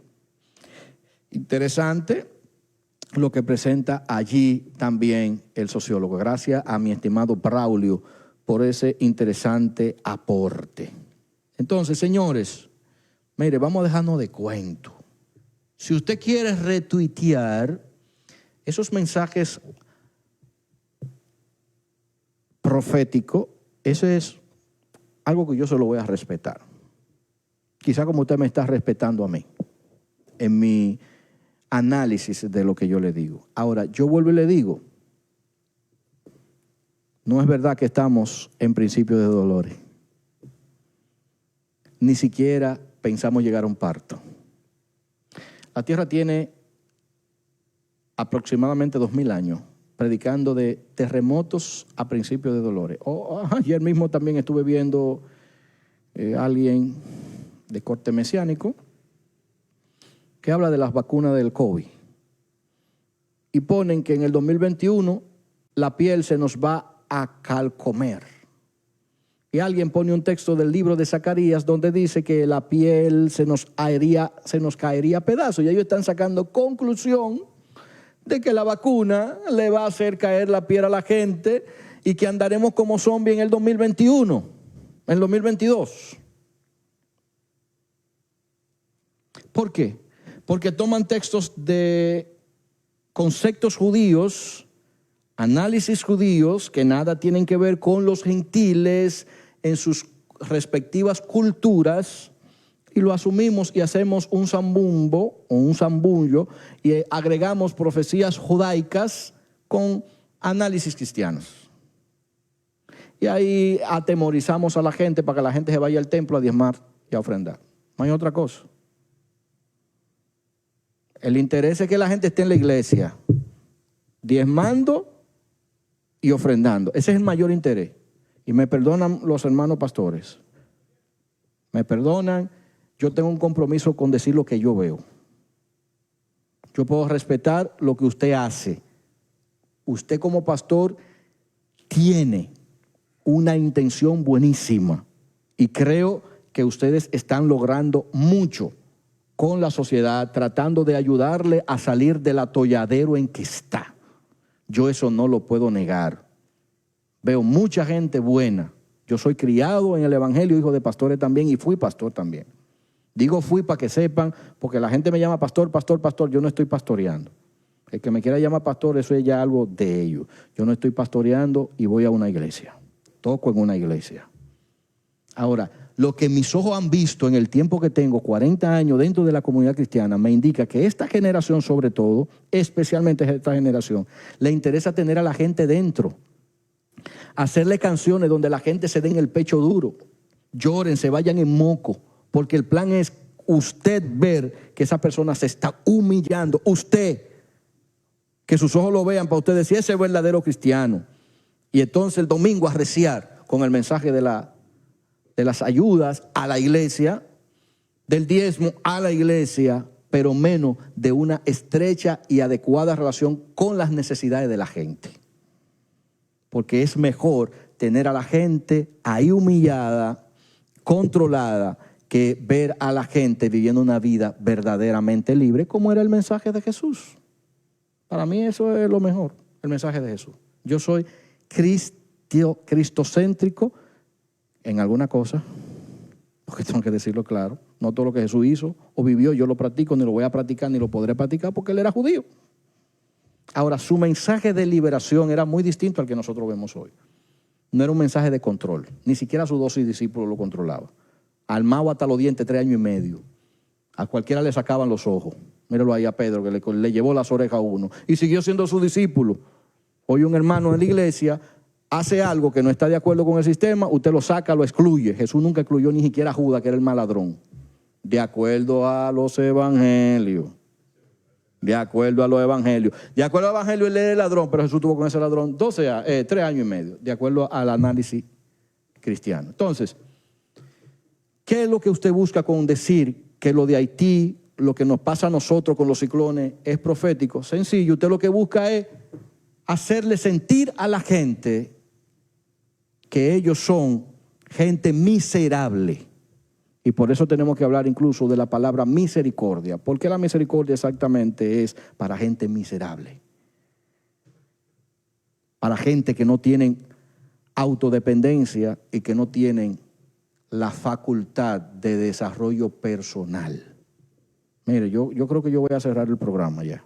Interesante lo que presenta allí también el sociólogo. Gracias a mi estimado Braulio por ese interesante aporte. Entonces, señores, mire, vamos a dejarnos de cuento. Si usted quiere retuitear esos mensajes proféticos, eso es algo que yo se lo voy a respetar. Quizá como usted me está respetando a mí en mi análisis de lo que yo le digo. Ahora, yo vuelvo y le digo, no es verdad que estamos en principio de dolores. Ni siquiera pensamos llegar a un parto. La Tierra tiene aproximadamente 2000 años predicando de terremotos a principios de dolores. Ayer mismo también estuve viendo alguien de corte mesiánico que habla de las vacunas del COVID. Y ponen que en el 2021 la piel se nos va a calcomer. Y alguien pone un texto del libro de Zacarías donde dice que la piel se nos caería a pedazos. Y ellos están sacando conclusión de que la vacuna le va a hacer caer la piel a la gente y que andaremos como zombies en el 2021, en el 2022. ¿Por qué? Porque toman textos de conceptos judíos, análisis judíos que nada tienen que ver con los gentiles en sus respectivas culturas, y lo asumimos y hacemos un zambumbo o un zambullo y agregamos profecías judaicas con análisis cristianos. Y ahí atemorizamos a la gente para que la gente se vaya al templo a diezmar y a ofrendar. No hay otra cosa. El interés es que la gente esté en la iglesia diezmando y ofrendando. Ese es el mayor interés. Y me perdonan los hermanos pastores. Me perdonan. Yo tengo un compromiso con decir lo que yo veo. Yo puedo respetar lo que usted hace. Usted como pastor tiene una intención buenísima. Y creo que ustedes están logrando mucho con la sociedad, tratando de ayudarle a salir del atolladero en que está. Yo eso no lo puedo negar. Veo mucha gente buena. Yo soy criado en el evangelio, hijo de pastores también, y fui pastor también. Digo fui para que sepan, porque la gente me llama pastor, pastor, pastor. Yo no estoy pastoreando. El que me quiera llamar pastor, eso es ya algo de ellos. Yo no estoy pastoreando y voy a una iglesia. Toco en una iglesia. Ahora, lo que mis ojos han visto en el tiempo que tengo, 40 años dentro de la comunidad cristiana, me indica que esta generación sobre todo, especialmente esta generación, le interesa tener a la gente dentro. Hacerle canciones donde la gente se dé en el pecho duro, lloren, se vayan en moco, porque el plan es usted ver que esa persona se está humillando, usted, que sus ojos lo vean para usted decir ese es verdadero cristiano. Y entonces el domingo arreciar con el mensaje de las ayudas a la iglesia, del diezmo a la iglesia, pero menos de una estrecha y adecuada relación con las necesidades de la gente. Porque es mejor tener a la gente ahí humillada, controlada, que ver a la gente viviendo una vida verdaderamente libre, como era el mensaje de Jesús. Para mí eso es lo mejor, el mensaje de Jesús. Yo soy cristocéntrico en alguna cosa, porque tengo que decirlo claro. No todo lo que Jesús hizo o vivió yo lo practico, ni lo voy a practicar, ni lo podré practicar, porque él era judío. Ahora, su mensaje de liberación era muy distinto al que nosotros vemos hoy. No era un mensaje de control. Ni siquiera sus 12 discípulos lo controlaban. Armado hasta los dientes, 3 años y medio. A cualquiera le sacaban los ojos. Míralo ahí a Pedro, que le llevó las orejas a uno. Y siguió siendo su discípulo. Hoy un hermano en la iglesia hace algo que no está de acuerdo con el sistema, usted lo saca, lo excluye. Jesús nunca excluyó ni siquiera a Judas, que era el mal ladrón. De acuerdo a los evangelios. De acuerdo a los evangelios. De acuerdo al evangelio, él era el ladrón, pero Jesús tuvo con ese ladrón 3 años y medio, de acuerdo al análisis cristiano. Entonces, ¿qué es lo que usted busca con decir que lo de Haití, lo que nos pasa a nosotros con los ciclones, es profético? Sencillo, usted lo que busca es hacerle sentir a la gente que ellos son gente miserable. Y por eso tenemos que hablar incluso de la palabra misericordia. Porque la misericordia exactamente es para gente miserable. Para gente que no tienen autodependencia y que no tienen la facultad de desarrollo personal. Mire, yo creo que yo voy a cerrar el programa ya.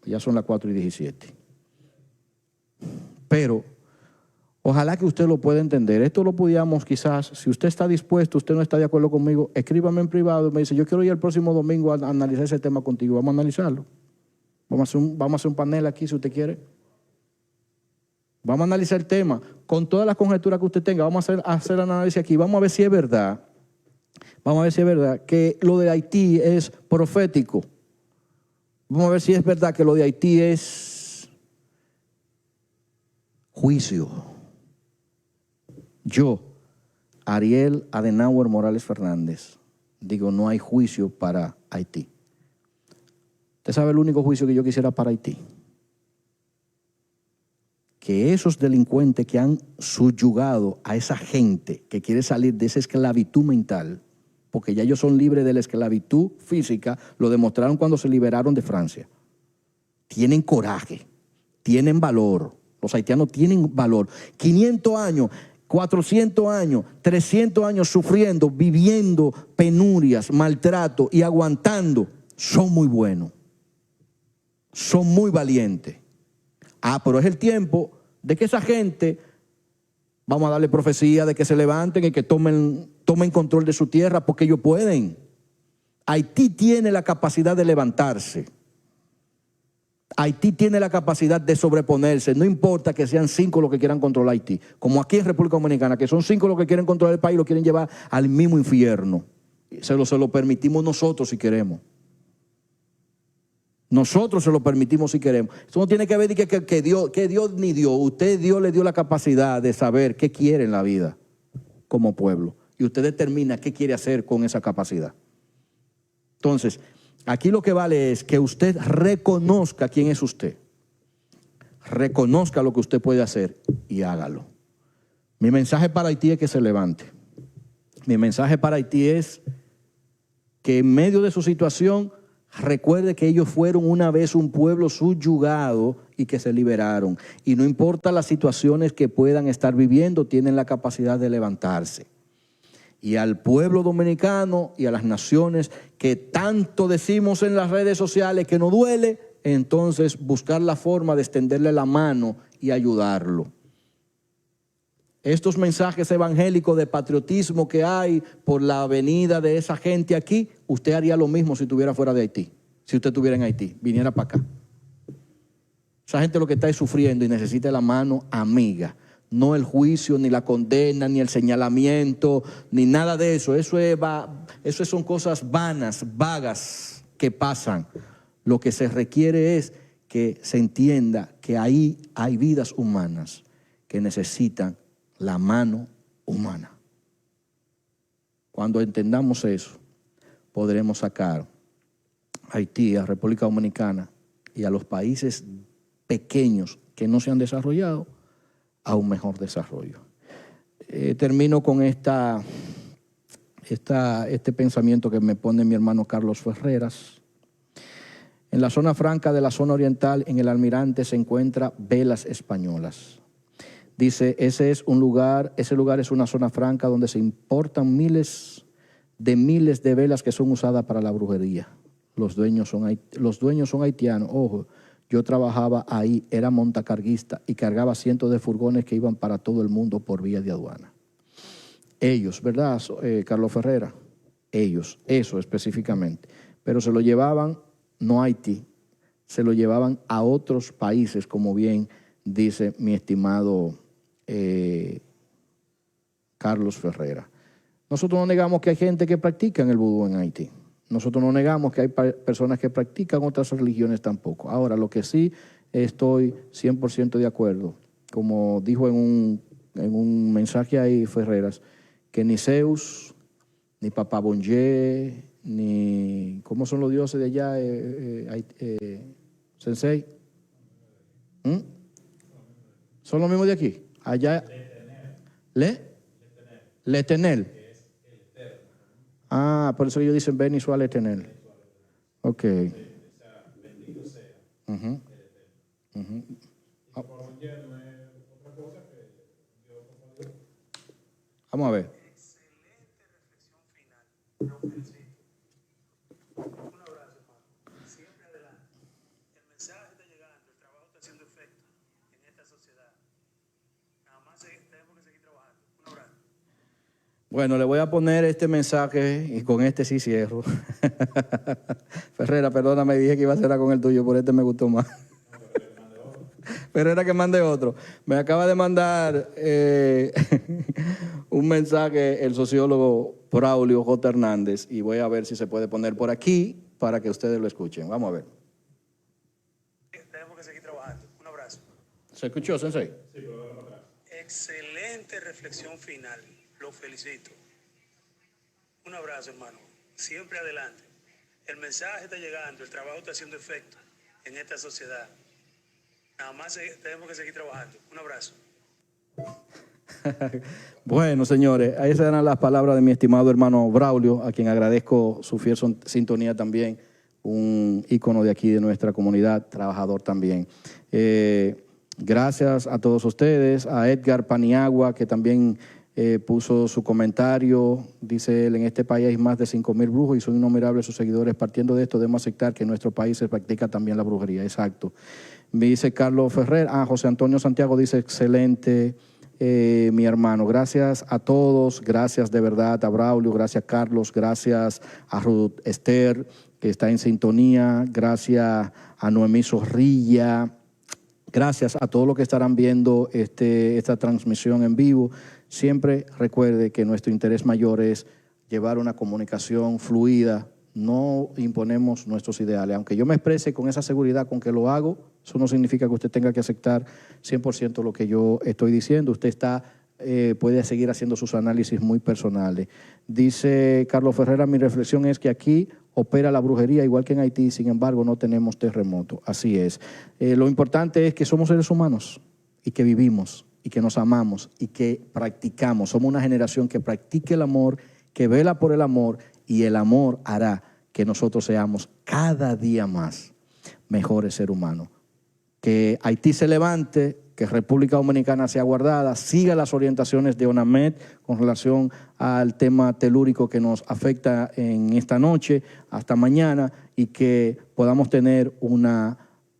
Ya son las 4:17. Pero ojalá que usted lo pueda entender. Esto lo pudiéramos quizás, si usted está dispuesto, usted no está de acuerdo conmigo, escríbame en privado y me dice, yo quiero ir el próximo domingo a analizar ese tema contigo. Vamos a analizarlo. Vamos a hacer un panel aquí si usted quiere. Vamos a analizar el tema con todas las conjeturas que usted tenga. Vamos a hacer análisis aquí. Vamos a ver si es verdad. Vamos a ver si es verdad que lo de Haití es profético. Vamos a ver si es verdad que lo de Haití es juicio. Yo, Ariel Adenauer Morales Fernández, digo, no hay juicio para Haití. ¿Usted sabe el único juicio que yo quisiera para Haití? que esos delincuentes que han subyugado a esa gente que quiere salir de esa esclavitud mental, porque ya ellos son libres de la esclavitud física, lo demostraron cuando se liberaron de Francia. Tienen coraje, tienen valor. Los haitianos tienen valor. 500 años, 400 años, 300 años sufriendo, viviendo penurias, maltrato y aguantando. Son muy buenos. Son muy valientes. Pero es el tiempo de que esa gente, vamos a darle profecía de que se levanten y que tomen control de su tierra, porque ellos pueden. Haití tiene la capacidad de levantarse. Haití tiene la capacidad de sobreponerse. No importa que sean 5 los que quieran controlar Haití, como aquí en República Dominicana, que son 5 los que quieren controlar el país y lo quieren llevar al mismo infierno. Se lo permitimos nosotros si queremos. Nosotros se lo permitimos si queremos. Eso no tiene que ver que Dios ni dio. Dios le dio la capacidad de saber qué quiere en la vida como pueblo. Y usted determina qué quiere hacer con esa capacidad. Entonces, aquí lo que vale es que usted reconozca quién es usted. Reconozca lo que usted puede hacer y hágalo. Mi mensaje para Haití es que se levante. Mi mensaje para Haití es que en medio de su situación recuerde que ellos fueron una vez un pueblo subyugado y que se liberaron. Y no importa las situaciones que puedan estar viviendo, tienen la capacidad de levantarse. Y al pueblo dominicano y a las naciones que tanto decimos en las redes sociales que nos duele, entonces buscar la forma de extenderle la mano y ayudarlo. Estos mensajes evangélicos de patriotismo que hay por la venida de esa gente aquí, usted haría lo mismo si estuviera fuera de Haití. Si usted estuviera en Haití, viniera para acá. Esa gente lo que está es sufriendo y necesita la mano amiga. No el juicio, ni la condena, ni el señalamiento, ni nada de eso. Eso son cosas vanas, vagas que pasan. Lo que se requiere es que se entienda que ahí hay vidas humanas que necesitan la mano humana. Cuando entendamos eso, podremos sacar a Haití, a República Dominicana y a los países pequeños que no se han desarrollado a un mejor desarrollo. Termino con este pensamiento que me pone mi hermano Carlos Ferreras. En la zona franca de la zona oriental, en el Almirante, se encuentran velas españolas. Dice, ese lugar es una zona franca donde se importan miles de velas que son usadas para la brujería. Los dueños son haitianos. Ojo, yo trabajaba ahí, era montacarguista y cargaba cientos de furgones que iban para todo el mundo por vía de aduana. Ellos, ¿verdad, Carlos Ferrera? Ellos, eso específicamente. Pero se lo llevaban, no a Haití, se lo llevaban a otros países, como bien dice mi estimado Carlos Ferrera. Nosotros no negamos que hay gente que practica el vudú en Haití. Nosotros no negamos que hay personas que practican otras religiones tampoco. Ahora, lo que sí estoy 100% de acuerdo, como dijo en un mensaje ahí Ferreras, que ni Zeus, ni Papá Bonje, ni... ¿Cómo son los dioses de allá, Sensei? ¿Son los mismos de aquí? Allá... Letenel. Por eso ellos dicen Ben y Suárez Letenel. Ok. Vamos a ver. Excelente reflexión final. Lo felicito. Un abrazo, hermano. Siempre adelante. El mensaje está llegando, el trabajo está haciendo efecto en esta sociedad. Nada más tenemos que seguir trabajando. Un abrazo. Bueno, le voy a poner este mensaje y con este sí cierro. Ferrera, perdóname, dije que iba a cerrar con el tuyo, por este me gustó más. Ferrera, que mande otro. Me acaba de mandar un mensaje el sociólogo Braulio J. Hernández y voy a ver si se puede poner por aquí para que ustedes lo escuchen. Vamos a ver. Tenemos que seguir trabajando. Un abrazo. ¿Se escuchó, Sensei? Sí, pero para atrás. Excelente reflexión final. Lo felicito. Un abrazo, hermano. Siempre adelante. El mensaje está llegando, el trabajo está haciendo efecto en esta sociedad. Nada más tenemos que seguir trabajando. Un abrazo. Bueno, señores, ahí se dan las palabras de mi estimado hermano Braulio, a quien agradezco su fiel sintonía también, un ícono de aquí de nuestra comunidad, trabajador también. Gracias a todos ustedes, a Edgar Paniagua, que también puso su comentario. Dice él: en este país hay más de 5,000 brujos y son innumerables sus seguidores. Partiendo de esto, debemos aceptar que en nuestro país se practica también la brujería. Exacto. Me dice Carlos Ferrer. José Antonio Santiago dice: excelente, mi hermano. Gracias a todos, gracias de verdad a Braulio, gracias Carlos, gracias a Ruth Esther, que está en sintonía, gracias a Noemí Zorrilla, gracias a todos los que estarán viendo esta transmisión en vivo. Siempre recuerde que nuestro interés mayor es llevar una comunicación fluida. No imponemos nuestros ideales. Aunque yo me exprese con esa seguridad con que lo hago, eso no significa que usted tenga que aceptar 100% lo que yo estoy diciendo. Usted puede seguir haciendo sus análisis muy personales. Dice Carlos Ferrera: mi reflexión es que aquí opera la brujería igual que en Haití, sin embargo no tenemos terremoto. Así es. Lo importante es que somos seres humanos y que vivimos y que nos amamos y que practicamos. Somos una generación que practique el amor, que vela por el amor, y el amor hará que nosotros seamos cada día más mejores seres humanos. Que Haití se levante, que República Dominicana sea guardada, siga las orientaciones de ONAMED con relación al tema telúrico que nos afecta en esta noche, hasta mañana, y que podamos tener una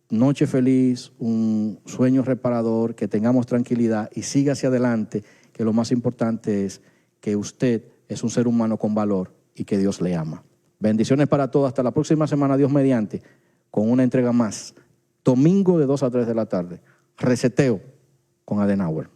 noche feliz, un sueño reparador, que tengamos tranquilidad y siga hacia adelante, que lo más importante es que usted es un ser humano con valor y que Dios le ama. Bendiciones para todos. Hasta la próxima semana, Dios mediante, con una entrega más. Domingo de 2 a 3 de la tarde. Reseteo con Adenauer.